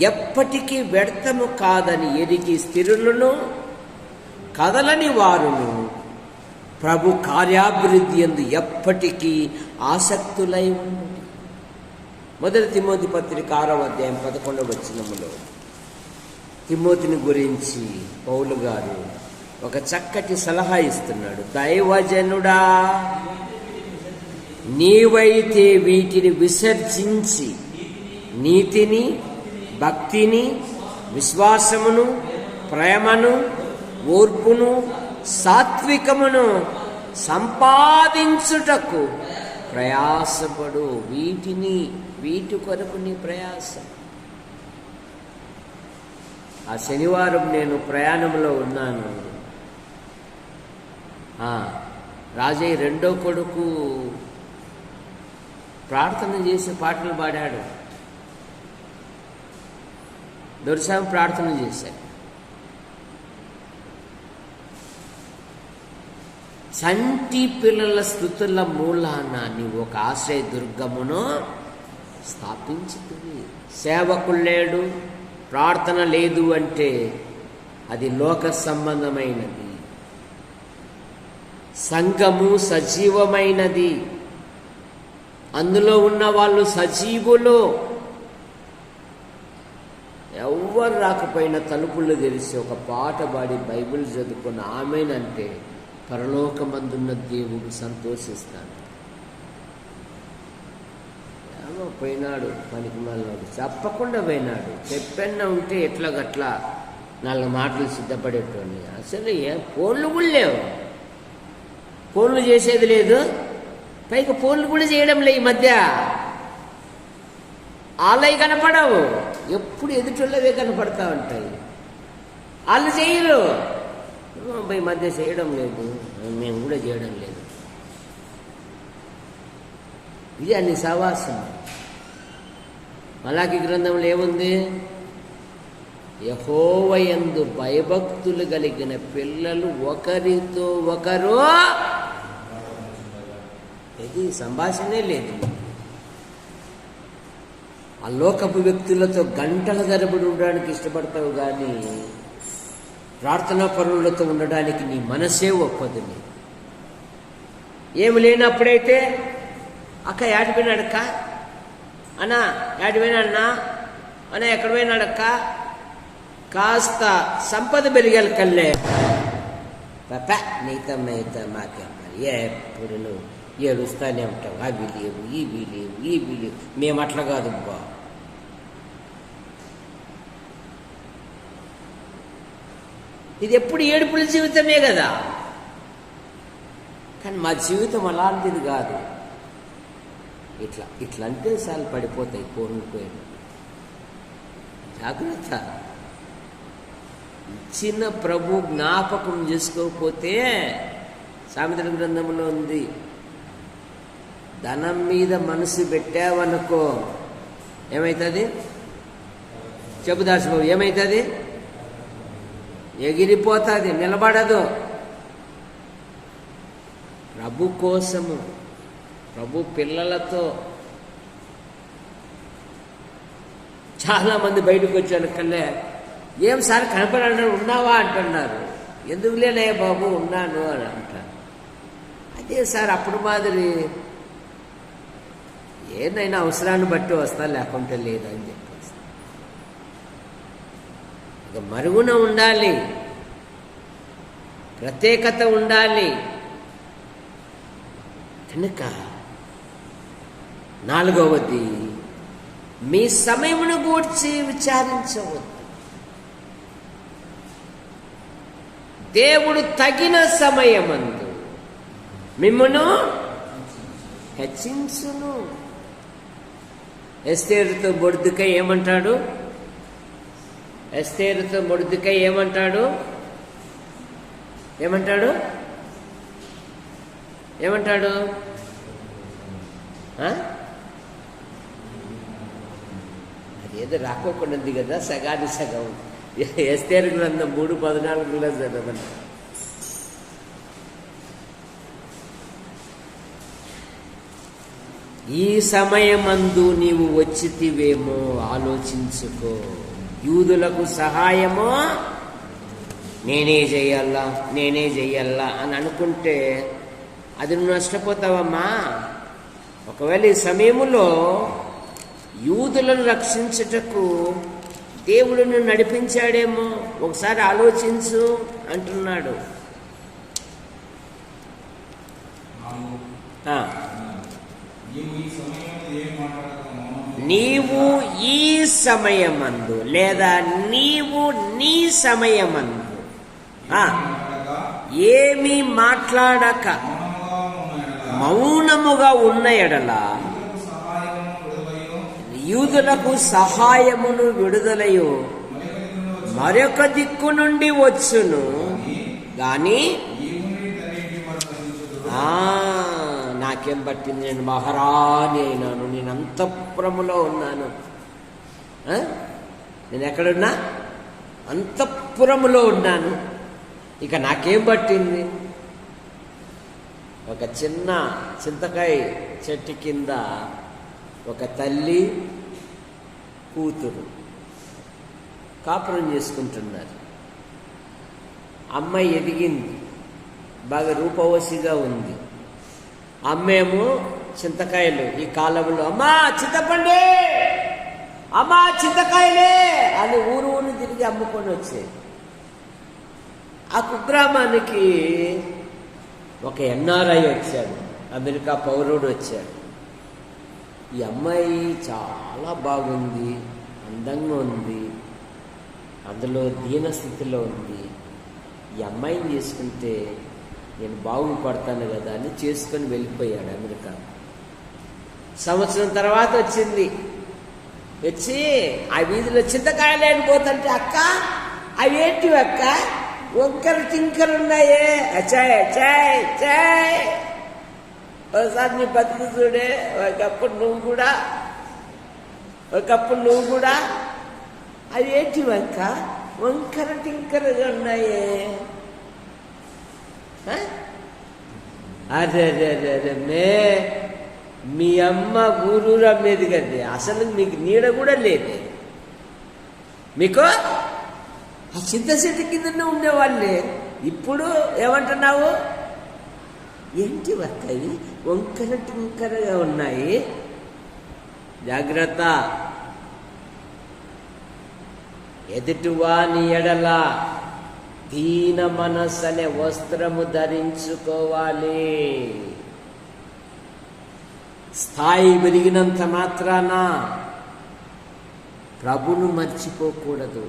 ఎప్పటికీ వ్యర్థము కాదని ఎరిగి స్థిరులను, కదలని వారును ప్రభు కార్యాభివృద్ధి యందు ఎప్పటికీ ఆసక్తులై ఉండు. మొదటి తిమోతి పత్రిక 6వ అధ్యాయం 11వ వచనములో తిమోతిని గురించి పౌలు గారు ఒక చక్కటి సలహా ఇస్తున్నాడు. దైవజనుడా, నీవైతే వీటిని విసర్జించి నీతిని, భక్తిని, విశ్వాసమును, ప్రేమను, ఓర్పును, సాత్వికమును సంపాదించుటకు ప్రయాసపడు. వీటి కొరకు నీ ప్రయాసం. ఆ శనివారం నేను ప్రయాణంలో ఉన్నాను. రాజయ్య రెండో కొడుకు ప్రార్థన చేసి పాటలు పాడాడు. దొరసామి ప్రార్థన చేశాడు. చంటి పిల్లల స్థుతుల మూలాన నీవు ఒక ఆశ్రయ దుర్గమును స్థాపించుతుంది. సేవకులు లేడు, ప్రార్థన లేదు అంటే అది లోక సంబంధమైనది. సంఘము సజీవమైనది, అందులో ఉన్న వాళ్ళు సజీవులు. ఎవ్వరు రాకపోయినా తలుపులు తెరిచి ఒక పాట పాడి బైబిల్ చదువుకున్న ఆమెనంటే పరలోకమందున్న దేవుడు సంతోషిస్తాడు. ఏమో పోయినాడు పనికి మళ్ళాడు, చెప్పకుండా పోయినాడు. చెప్పన్నా ఉంటే ఎట్లా గట్లా 4 మాటలు సిద్ధపడేటోని. అసలు ఫోన్లు కూడా లేవు, ఫోన్లు చేసేది లేదు. పైగా ఫోన్లు కూడా చేయడం లే. ఈ మధ్య వాళ్ళవి కనపడవు, ఎప్పుడు ఎదుటిళ్ళవే కనపడతా ఉంటాయి. వాళ్ళు చేయరు. ఈ మధ్య చేయడం లేదు, మేము కూడా చేయడం లేదు. ఇది అన్ని సహవాసం. మలాకి గ్రంథంలో ఏముంది? యెహోవాయందు భయభక్తులు కలిగిన పిల్లలు ఒకరితో ఒకరు. ఇది సంభాషణే లేదు. ఆ లోకపు వ్యక్తులతో గంటల తరబడి ఉండడానికి ఇష్టపడతావు, కానీ ప్రార్థనా పరులతో ఉండడానికి నీ మనసే ఒప్పదు. ఏమి లేనప్పుడైతే అక్క యాడిపోయినాడక్క, అన్నా యాడిపోయినాడన్నా, అన్నా ఎక్కడ పోయినాడక్క, కాస్త సంపద పెరిగాలి కల్లే పాప నీతో మాకే ఎప్పుడు నువ్వు ఏడుస్తానే ఉంటావు. అవి లేవు, ఇవి లేవు, ఇవి లేవు. మేము అట్లా కాదు బా. ఇది ఎప్పుడు ఏడుపుల జీవితమే కదా. కానీ మా జీవితం అలాంటిది కాదు. ఇట్లా అంటే సార్లు పడిపోతాయి కోరుకుపోయాడు. జాగ్రత్త. ఇచ్చిన ప్రభు జ్ఞాపకం చేసుకోకపోతే సామెతల గ్రంథంలో ఉంది, ధనం మీద మనసు పెట్టావనుకో ఏమవుతుంది? చెప్పు దాసుబాబు, ఏమవుతుంది? ఎగిరిపోతుంది, నిలబడదు. ప్రభు కోసము, ప్రభు పిల్లలతో చాలామంది బయటకు వచ్చాను కల్లే, ఏం సార్ కనపడన్నారు, ఉన్నావా అంటున్నారు. ఎందుకు లేనే బాబు ఉన్నాను అని అంటారు. అదే సార్ అప్పుడు మాదిరి ఏదైనా అవసరాన్ని బట్టి వస్తా, లేకుంటే లేదని చెప్పేసి ఇక మరుగున ఉండాలి, ప్రత్యేకత ఉండాలి. కనుక 4వది, మీ సమయమును గూర్చి విచారించవద్దు. దేవుడు తగిన సమయమందు మిమ్మును హెచ్చించును. ఎస్తేరుతో మొర్దెకై ఏమంటాడు? ఎస్తేరుతో మొర్దెకై ఏమంటాడు? ఏమంటాడు? ఏమంటాడు? అది ఏదో రాకోకుండా ఉంది కదా, సగాది సగం. ఎస్తేరు గ్రంథం 3:14 చదవండి. ఈ సమయమందు నీవు వచ్చితివేమో ఆలోచించుకో. యూదులకు సహాయమో నేనే చెయ్యాలా అని అనుకుంటే అది నువ్వు నష్టపోతావమ్మా. ఒకవేళ ఈ సమయంలో యూదులను రక్షించుటకు దేవుడిని నడిపించాడేమో, ఒకసారి ఆలోచించు అంటున్నాడు. నీవు ఈ సమయమందు లేదా నీవు నీ సమయమందు ఏమీ మాట్లాడక మౌనముగా ఉన్న ఎడల యూదులకు సహాయమును విడుదలయు మరొక దిక్కు నుండి వచ్చును గాని నాకేం పట్టింది, నేను మహారాణి అయినాను, నేను అంతఃపురములో ఉన్నాను. నేను ఎక్కడున్నా? అంతఃపురములో ఉన్నాను. ఇక నాకేం పట్టింది? ఒక చిన్న చింతకాయ చెట్టు కింద ఒక తల్లి కూతురు కాపురం చేసుకుంటున్నారు. అమ్మాయి ఎదిగింది, బాగా రూపవసిగా ఉంది. అమ్మేమో చింతకాయలు ఈ కాలంలో, అమ్మా చింతపండి, అమ్మా చింతకాయలే అని ఊరు తిరిగి అమ్ముకొని వచ్చేది. ఆ కుగ్రామానికి ఒక ఎన్ఆర్ఐ వచ్చాడు, అమెరికా పౌరుడు వచ్చాడు. ఈ అమ్మాయి చాలా బాగుంది, అందంగా ఉంది, అందులో దీనస్థితిలో ఉంది. ఈ అమ్మాయిని చేసుకుంటే నేను బాగుపడతాను కదా అని చేసుకొని వెళ్ళిపోయాడు అమెరికా. సంవత్సరం తర్వాత వచ్చింది, వచ్చి ఆ వీధిలో చింతకాయలు పోతుంటే, అక్క అవేంటి అక్క వంకర టింకరు ఉన్నాయే, చాయ్ చాయ్ చాయ్, ఒకసారి నీ బతుకు చూడే, ఒకప్పుడు నువ్వు కూడా అవేంటి అక్క వంకర టింకరుగా ఉన్నాయే. అరే మీ అమ్మ ఊరూరు అమ్మేది కదే, అసలు మీకు నీడ కూడా లేదే. మీకు ఆ చింత చెట్టు కిందనే ఉండేవాళ్ళే, ఇప్పుడు ఏమంటున్నావు? ఏంటి వక్కవి వంకర టింకరగా ఉన్నాయి. జాగ్రత్త, ఎదుటివాని ఎడల దీన మనస్సు అనే వస్త్రము ధరించుకోవాలి. స్థాయి పెరిగినంత మాత్రాన ప్రభును మర్చిపోకూడదు.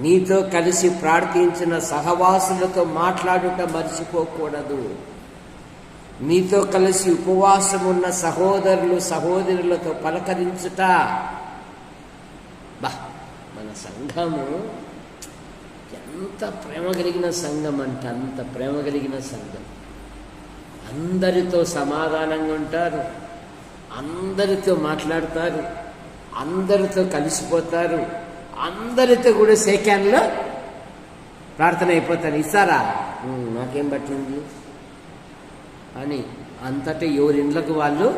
నీతో కలిసి ప్రార్థించిన సహవాసులతో మాట్లాడుట మర్చిపోకూడదు. నీతో కలిసి ఉపవాసం ఉన్న సహోదరులు సహోదరులతో పలకరించుట. మన సంఘము ఎంత ప్రేమ కలిగిన సంఘం అంటే అంత ప్రేమ కలిగిన సంఘం. అందరితో సమాధానంగా ఉంటారు, అందరితో మాట్లాడతారు, అందరితో కలిసిపోతారు, అందరితో కూడా సేకాన్లో ప్రార్థన అయిపోతారు. ఇస్తారా? నాకేం పట్టింది అని అంతటా ఎవరిండ్లకు వాళ్ళు.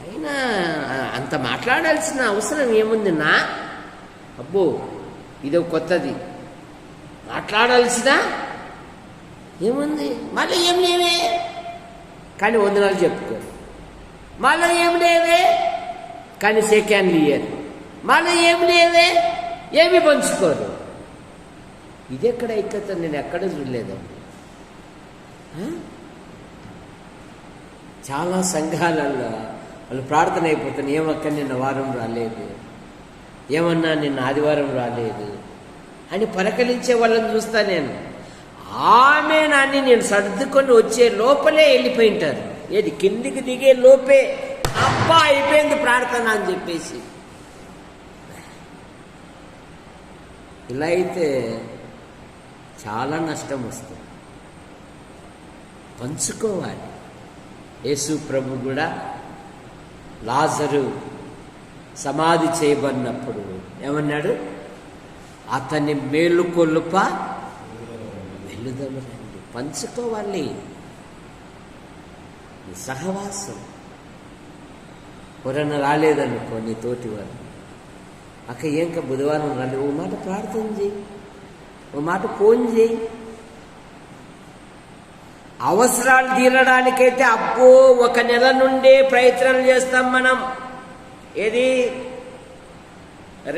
అయినా అంత మాట్లాడాల్సిన అవసరం ఏముంది? అబ్బో ఇదో కొత్తది, మాట్లాడాల్సిన ఏముంది? మళ్ళీ ఏం లేవే కానీ వందనాలు చెప్పుకోరు, మళ్ళీ ఏం లేవే కానీ సేకాన్లు ఇయ్యరు, మళ్ళీ ఏం లేవే ఏమి పంచుకోరు. ఇది ఎక్కడ ఐక్యత? నేను ఎక్కడ చూడలేదు. చాలా సంఘాలలో వాళ్ళు ప్రార్థన అయిపోతాను, ఏమక్క నిన్న వారం రాలేదు, ఏమన్నా నిన్న ఆదివారం రాలేదు అని పలకలించే వాళ్ళని చూస్తా నేను. ఆమె నాన్ని నేను సర్దుకొని వచ్చే లోపలే వెళ్ళిపోయింటారు. ఏది కిందికి దిగే లోపే అబ్బా అయిపోయింది ప్రార్థన అని చెప్పేసి. ఇలా అయితే చాలా నష్టం వస్తుంది. పంచుకోవాలి. యేసు ప్రభు కూడా లాజరు సమాధి చేయబడినప్పుడు ఏమన్నాడు? అతని మేలుకొలుప వెలుదమరండి. పంచుకోవాలి. సహవాసం. ఎవరన్నా రాలేదనుకో నీ తోటి వారు, అక్క ఏంక బుధవారం రాలేదు, ఓ మాట ప్రార్థన చేయి, ఓ మాట ఫోన్ చేయి. అవసరాలు తీరడానికైతే అబ్బో 1 నెల నుండే ప్రయత్నాలు చేస్తాం మనం. ఏది?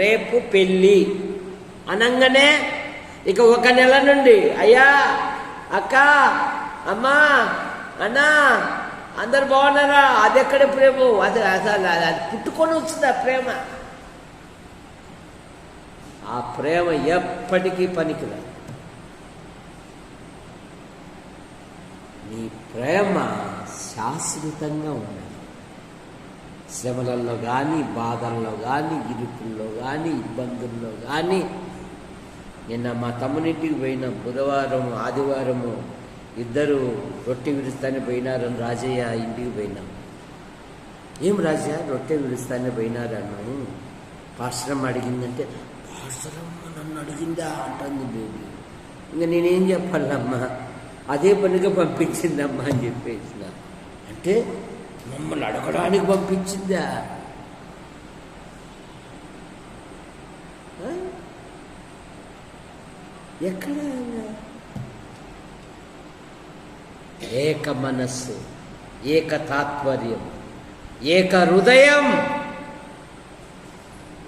రేపు పెళ్ళి అనంగానే ఇక 1 నెల నుండి అయ్యా, అక్క, అమ్మా, అన్నా అందరు బాగున్నారా? అది ఎక్కడ ప్రేమ? అది అసలు అది పుట్టుకొని వస్తుంది ఆ ప్రేమ. ఆ ప్రేమ ఎప్పటికీ పనికిరాదు. నీ ప్రేమ శాశ్వతంగా ఉండాలి. శ్రమలలో కానీ, బాధల్లో కానీ, ఇరుకుల్లో కానీ, ఇబ్బందుల్లో కానీ. నిన్న మా తమ్మునింటికి పోయిన బుధవారం, ఆదివారము ఇద్దరు రొట్టె విడుస్తానే పోయినారని రాజయ్య ఇంటికి పోయినాం. ఏం రాజా రొట్టె విడుస్తానే పోయినారన్నాను. పాస్టరమ్మ అడిగిందంటే, పాస్టరమ్మ నన్ను అడిగిందా అంటుంది బేబీ. ఇంకా నేనేం చెప్పాలమ్మా, అదే పనిగా పంపించిందమ్మా అని చెప్పేసిన. అంటే మమ్మల్ని అడగడానికి పంపించిందా? ఎక్కడ? ఏక మనస్సు, ఏక తాత్పర్యం, ఏక హృదయం.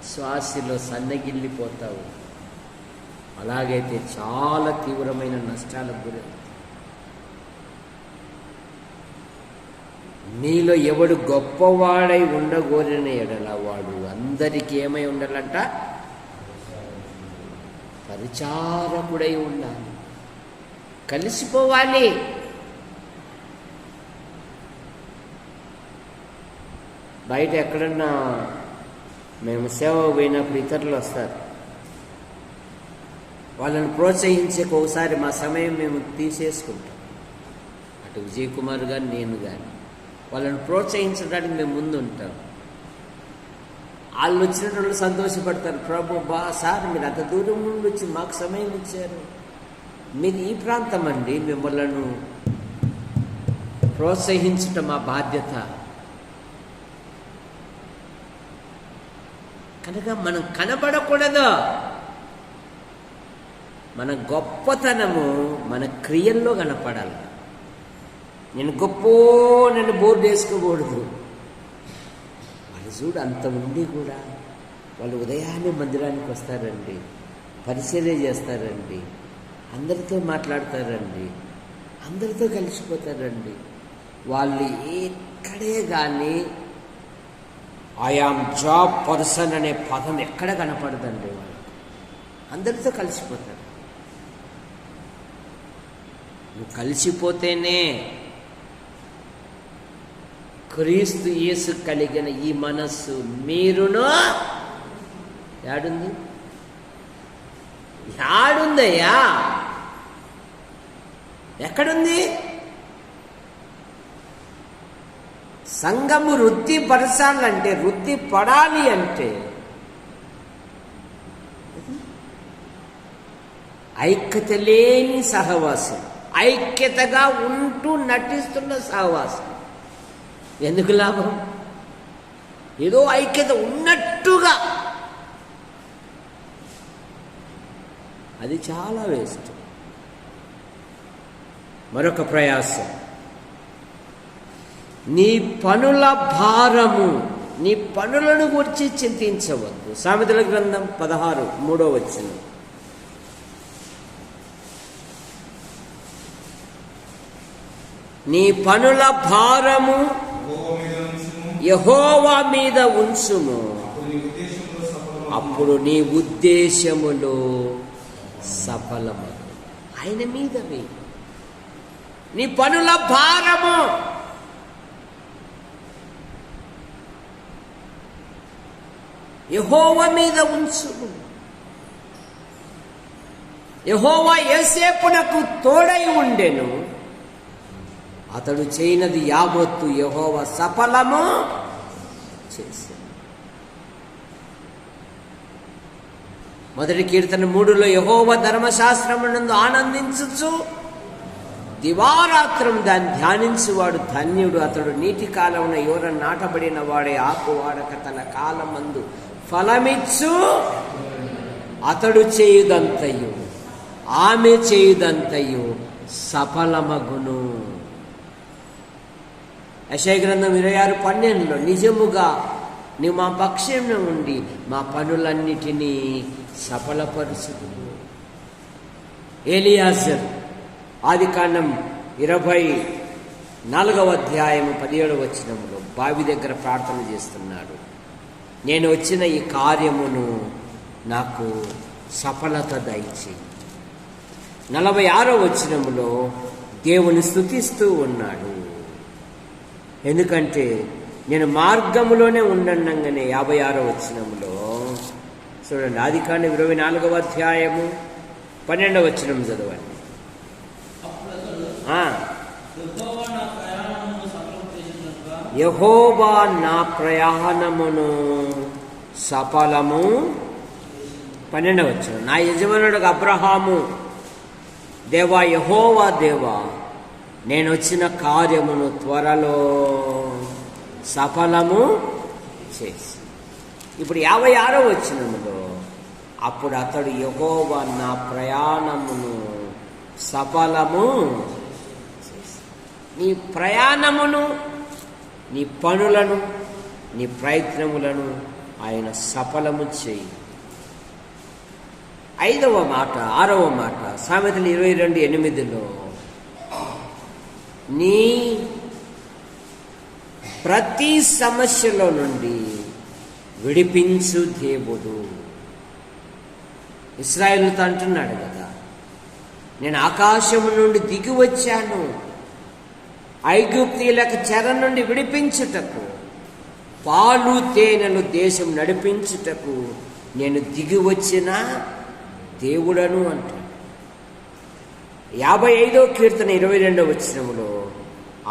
శ్వాసలో సన్నగిల్లిపోతావు. అలాగైతే చాలా తీవ్రమైన నష్టాలకు గురవుతావు. నీలో ఎవడు గొప్పవాడై ఉండగోరిన ఎడల వాడు అందరికీ ఏమై ఉండాలంట? పరిచారకుడై ఉండాలి. కలిసిపోవాలి. బయట ఎక్కడన్నా మేము సేవ పోయినప్పుడు ఇతరులు వస్తారు. వాళ్ళని ప్రోత్సహించే ఒకసారి మా సమయం మేము తీసేసుకుంటాం. అటు విజయ్ కుమార్ గారు, నేను కానీ వాళ్ళని ప్రోత్సహించడానికి మేము ముందు ఉంటాం. వాళ్ళు వచ్చినట్లు సంతోషపడతారు. ప్రభు సార్ మీరు అంత దూరం నుండి వచ్చి మాకు సమయం ఇచ్చారు. మీరు ఈ ప్రాంతం అండి, మిమ్మల్ని ప్రోత్సహించటం మా బాధ్యత. కనుక మనం కనబడకూడదు. మన గొప్పతనము మన క్రియల్లో కనపడాలి. నేను నన్ను బోర్డు వేసుకోకూడదు. వాళ్ళు చూడు అంత ఉండి కూడా వాళ్ళు ఉదయాన్నే మందిరానికి వస్తారండి, పరిచర్య చేస్తారండి, అందరితో మాట్లాడతారండి, అందరితో కలిసిపోతారండి. వాళ్ళు ఎక్కడే కానీ ఐఆమ్ జాబ్ పర్సన్ అనే పదం ఎక్కడ కనపడదండి. వాళ్ళు అందరితో కలిసిపోతారు. నువ్వు కలిసిపోతేనే క్రీస్తు యేసు కలిగిన ఈ మనస్సు మీరును యాడుందయ్యా? ఎక్కడుంది? సంఘము వృద్ధి పరచాలంటే, వృద్ధి పడాలి అంటే ఐక్యత లేని సహవాసం, ఐక్యతగా ఉంటూ నటిస్తున్న సహవాసం. ఎందుకు లాభం? ఏదో ఐక్యత ఉన్నట్టుగా, అది చాలా వేస్ట్. మరొక ప్రయాసం, నీ పనుల భారము, నీ పనులను గురించి చింతించవద్దు. సామెతల గ్రంథం 16:3 నీ పనుల భారము యెహోవా మీద ఉంచుము, అప్పుడు నీ ఉద్దేశములో సఫలమగు. ఆయన మీద వేయి నీ పనుల భారము. యెహోవా మీద ఉంచుము. యెహోవా యోసేపునకు తోడై ఉండెను, అతడు చేయనది యావత్తు యెహోవా సఫలము చేశాడు. 1 కీర్తన 3 యెహోవా ధర్మశాస్త్రమునందు ఆనందించుచు దివారాత్రం దాన్ని ధ్యానించువాడు ధన్యుడు. అతడు నీటి కాలమున ఎవర నాటబడిన వాడే, ఆకు వాడక తన కాలమందు ఫలమిచ్చు. అతడు చేయుదంతయు ఆమె చేయుదంతయు సఫలమగును. యెషయా గ్రంథం 26:12 నిజముగా నీవు మా పక్షంలో ఉండి మా పనులన్నిటినీ సఫలపరుచు. ఎలియాజరు ఆదికాండం 24వ అధ్యాయము 17వ వచనంలో బావి దగ్గర ప్రార్థన చేస్తున్నాడు. నేను వచ్చిన ఈ కార్యమును నాకు సఫలత దయచేయి. 46వ వచనములో దేవుని స్తుతిస్తూ ఉన్నాడు. ఎందుకంటే నేను మార్గములోనే ఉండగానే 56వ వచనములో చూడండి, ఆదికాండం 24వ అధ్యాయము 12వ వచనం చదవండి. యెహోవా నా ప్రయాణమును సఫలము 12వ వచనం. నా యజమానుడు అబ్రహాము, దేవా యెహోవా దేవా, నేను వచ్చిన కార్యమును త్వరలో సఫలము చేసి. ఇప్పుడు 56వ వచనములో అప్పుడు అతడు యెహోవా నా ప్రయాణమును సఫలము చేసి. నీ ప్రయాణమును, నీ పనులను, నీ ప్రయత్నములను ఆయన సఫలము చేయి. 6వ మాట సామెతలు 22:8 నీ ప్రతి సమస్యలో నుండి విడిపించు దేవుడు. ఇశ్రాయేలుతో అంటున్నాడు కదా, నేను ఆకాశము నుండి దిగి వచ్చాను ఐగుప్తీయులకు చెర నుండి విడిపించుటకు, పాలు తేనెలు దేశం నడిపించుటకు నేను దిగి వచ్చిన దేవుడను అంటాడు. 55వ కీర్తన 22వ వచనములో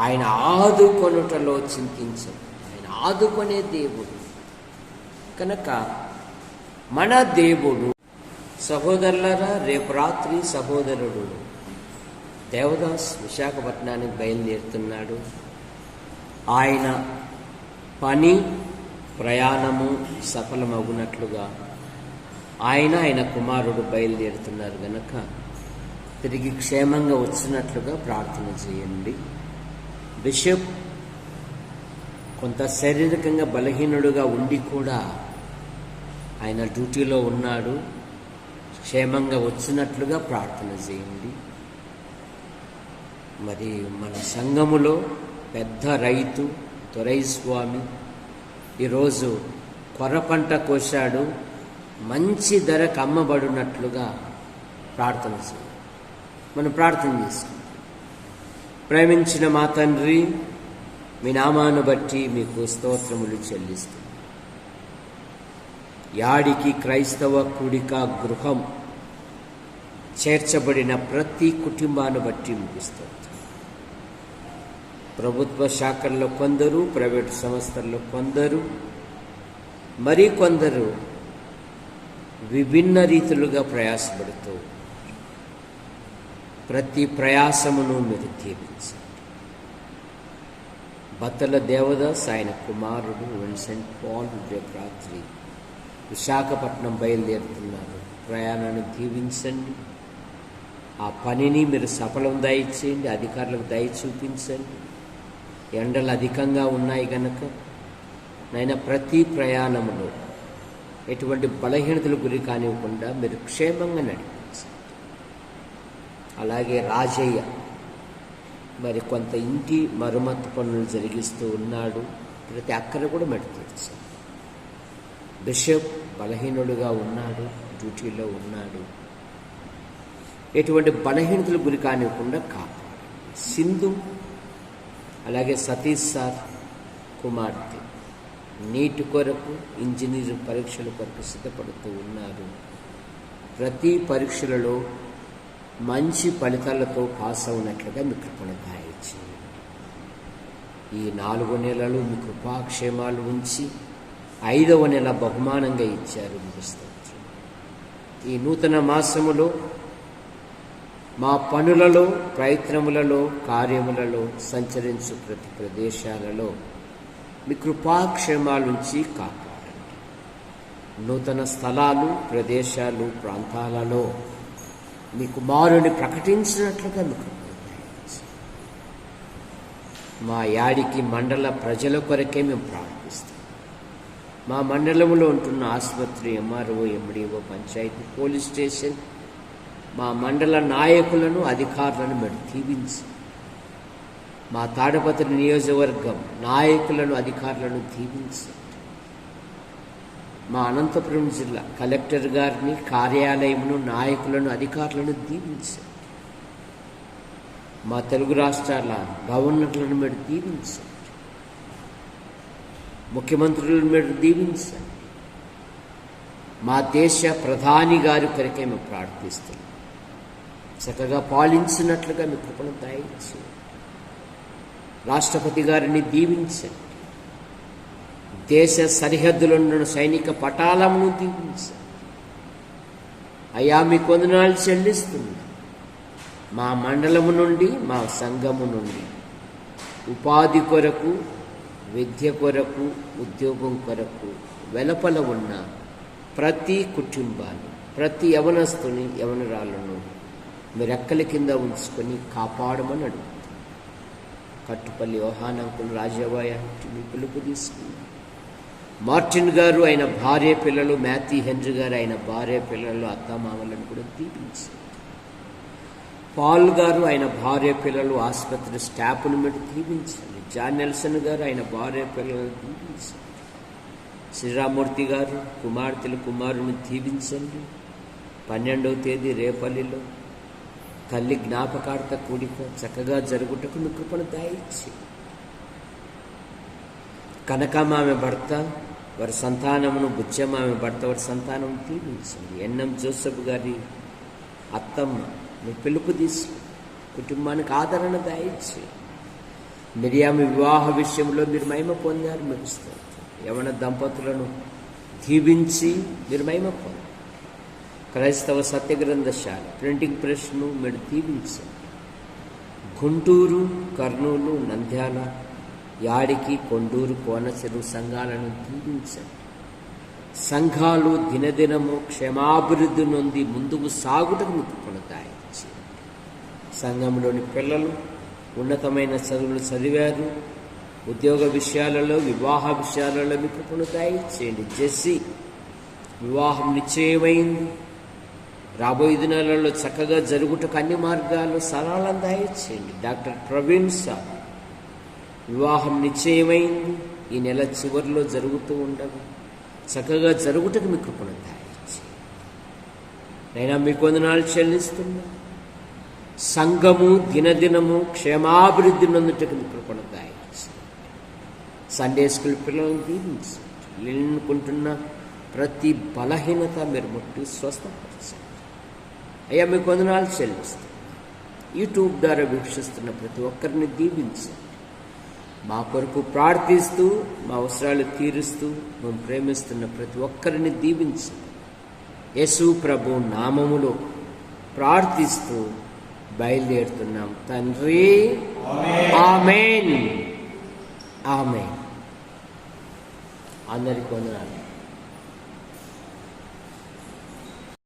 ఆయన ఆదుకొనుటలో చింతించడు. ఆయన ఆదుకొనే దేవుడు కనుక మన దేవుడు. సహోదరులారా, రేపు రాత్రి సహోదరుడు దేవదాస్ విశాఖపట్నానికి బయలుదేరుతున్నాడు. ఆయన పని ప్రయాణము సఫలమగునట్లుగా ఆయన కుమారుడు బయలుదేరుతున్నారు గనక తిరిగి క్షేమంగా వచ్చినట్లుగా ప్రార్థన చేయండి. బిషప్ కొంత శారీరకంగా బలహీనుడుగా ఉండి కూడా ఆయన డ్యూటీలో ఉన్నాడు. క్షేమంగా వచ్చినట్లుగా ప్రార్థన చేయండి. మరి మన సంఘములో పెద్ద రైతు దొరై స్వామి ఈరోజు కొర్ర పంట కోశాడు. మంచి ధరకు అమ్మబడినట్లుగా ప్రార్థన చేయండి. మనం ప్రార్థన చేసుకుంటాం. ప్రేమించిన మా తండ్రి, మీ నామాను బట్టి మీకు స్తోత్రములు చెల్లిస్తాం. యాడికి క్రైస్తవ కూడిక గృహం చేర్చబడిన ప్రతి కుటుంబాన్ని బట్టి మీకు స్తోత్రం. ప్రభుత్వ శాఖల్లో కొందరు, ప్రైవేటు సంస్థల్లో కొందరు, మరికొందరు విభిన్న రీతులుగా ప్రయాసపడుతూ ప్రతి ప్రయాసమును మీరు దీవించండి. బత్తల దేవదాస్ ఆయన కుమారుడు విన్సెంట్ పాల్ రేపు రాత్రి విశాఖపట్నం బయలుదేరుతున్నారు. ప్రయాణాన్ని దీవించండి. ఆ పనిని మీరు సఫలం దయచేయండి. అధికారులకు దయ చూపించండి. ఎండలు అధికంగా ఉన్నాయి కనుక నైనా ప్రతి ప్రయాణంలో ఎటువంటి బలహీనతలు గురి కానివ్వకుండా మీరు క్షేమంగా నడిపించండి. అలాగే రాజయ్య మరి కొంత ఇంటి మరమ్మత్తు పనులు జరిగిస్తూ ఉన్నాడు. ప్రతి అక్కర కూడా మెడతీర్చాడు. బిషప్ బలహీనుడుగా ఉన్నాడు, డ్యూటీలో ఉన్నాడు. ఎటువంటి బలహీనతలు గురి కానివ్వకుండా కాపాడు. సింధు అలాగే సతీష్ సార్ కుమార్తె నీటి కొరకు, ఇంజనీర్ పరీక్షల కొరకు సిద్ధపడుతూ ఉన్నారు. ప్రతి పరీక్షలలో మంచి ఫలితాలతో పాస్ అవునట్లుగా మీ కృపను దయచేయండి. ఈ 4 నెలలు మీ కృపాక్షేమాలు ఉంచి 5వ నెల బహుమానంగా ఇచ్చారు. మీకు స్తోత్రం. ఈ నూతన మాసములో మా పనులలో, ప్రయత్నములలో, కార్యములలో సంచరించు ప్రతి ప్రదేశాలలో మీ కృపాక్షేమాలుంచి కాపాడండి. నూతన స్థలాలు, ప్రదేశాలు, ప్రాంతాలలో మీ కుమారుని ప్రకటించినట్లుగా మీ కృప మా యాడికి మండల ప్రజల కొరకే మేము ప్రార్థిస్తాం. మా మండలంలో ఉంటున్న ఆసుపత్రి, MRO, MDO, panchayat, police station, మా మండల నాయకులను, అధికారులను మీరు దీవించి, మా తాడపత్రి నియోజకవర్గం నాయకులను, అధికారులను దీవించి, మా అనంతపురం జిల్లా కలెక్టర్ గారిని, కార్యాలయమును, నాయకులను, అధికారులను దీవించండి. మా తెలుగు రాష్ట్రాల గవర్నర్లను మీరు దీవించండి. ముఖ్యమంత్రులను మీరు దీవించండి. మా దేశ ప్రధాని గారి కొరకే మేము ప్రార్థిస్తున్నాం. చక్కగా పాలించినట్లుగా మీ కృపను దయచేయండి. రాష్ట్రపతి గారిని దీవించండి. దేశ సరిహద్దులున్న సైనిక పటాలను దీవించండి. అయ్యా మీకు వందనాలు చెల్లిస్తున్నా. మా మండలము నుండి, మా సంఘము నుండి ఉపాధి కొరకు, విద్య కొరకు, ఉద్యోగం కొరకు వెలుపల ఉన్న ప్రతి కుటుంబాన్ని, ప్రతి యవనస్తుని, యవనరాలను మీరు రెక్కల కింద ఉంచుకొని కాపాడమని అడుగుతాం. కట్టుపల్లి యోహానంకులు, రాజాబాయ్ మీ పిలుపు తీసుకున్నారు. మార్టిన్ గారు ఆయన భార్య పిల్లలు, మ్యాథ్యూ హెన్రీ గారు ఆయన భార్య పిల్లలు, అత్తమామలను కూడా దీవించారు. పాల్ గారు ఆయన భార్య పిల్లలు, ఆసుపత్రి స్టాఫ్ను మీరు దీవించండి. జాన్ నెల్సన్ గారు ఆయన భార్య పిల్లలను దీవించండి. శ్రీరామూర్తి గారు కుమార్తెలు, కుమారుని దీవించండి. 12వ తేదీ రేపల్లిలో తల్లి జ్ఞాపకార్థ కూడిక చక్కగా జరుగుటకు మీ కృపను దయచేయండి. కనకమామె భర్త వారి సంతానమును, బుచ్చమామె భర్త వారి సంతానం దీవించండి. ఎన్ఎం జోసెఫ్ గారి అత్తమ్మ మీ పిలుపు తీసుకుని కుటుంబానికి ఆదరణ దయచేయండి. మిరియాము వివాహ విషయంలో మీరు మహిమ పొందారు, మీరు యవన దంపతులను దీవించి మీరు మహిమ పొందారు. క్రైస్తవ సత్యగ్రంథశాల ప్రింటింగ్ ప్రెస్ను మీరు దీవించండి. గుంటూరు, కర్నూలు, నంద్యాల, యాడికి, కొండూరు, కోనసీరు సంఘాలను దీవించండి. సంఘాలు దినదినము క్షేమాభివృద్ధి నొంది ముందుకు సాగుటకు మీకు కొనతాయి. సంఘంలోని పిల్లలు ఉన్నతమైన చదువులు చదివారు, ఉద్యోగ విషయాలలో, వివాహ విషయాలలో మీకు కొనతాయి చేయండి. జెస్సీ వివాహం నిశ్చయమైంది. రాబోయే దినాలలో చక్కగా జరుగుటకు అన్ని మార్గాలు సరళం దయచేయండి. డాక్టర్ ప్రవీణ్ సార్ వివాహం నిశ్చయమైంది. ఈ నెల చివరిలో జరుగుతూ ఉండగా చక్కగా జరుగుటకు మీ కృపను దయచేయండి. నైనా మీకు వందనాలు చెల్లిస్తున్నా. సంఘము దినదినము క్షేమాభివృద్ధి నొందుటకు మీ కృపను దయచేయండి. సండే స్కూల్ పిల్లలను దీవించండి. ఎన్నుకుంటున్న ప్రతి బలహీనత మీరు ముట్టి స్వస్థపరచండి. అయ్యా మీకు వందనాలు చెల్లిస్తాం. యూట్యూబ్ ద్వారా వీక్షిస్తున్న ప్రతి ఒక్కరిని దీవించండి. మా కొరకు ప్రార్థిస్తూ, మా అవసరాలు తీరుస్తూ మేము ప్రేమిస్తున్న ప్రతి ఒక్కరిని దీవించండి. యేసు ప్రభు నామములో ప్రార్థిస్తూ బయలుదేరుతున్నాం తండ్రి. ఆమేన్. ఆమేన్. అందరికీ వందనాలు.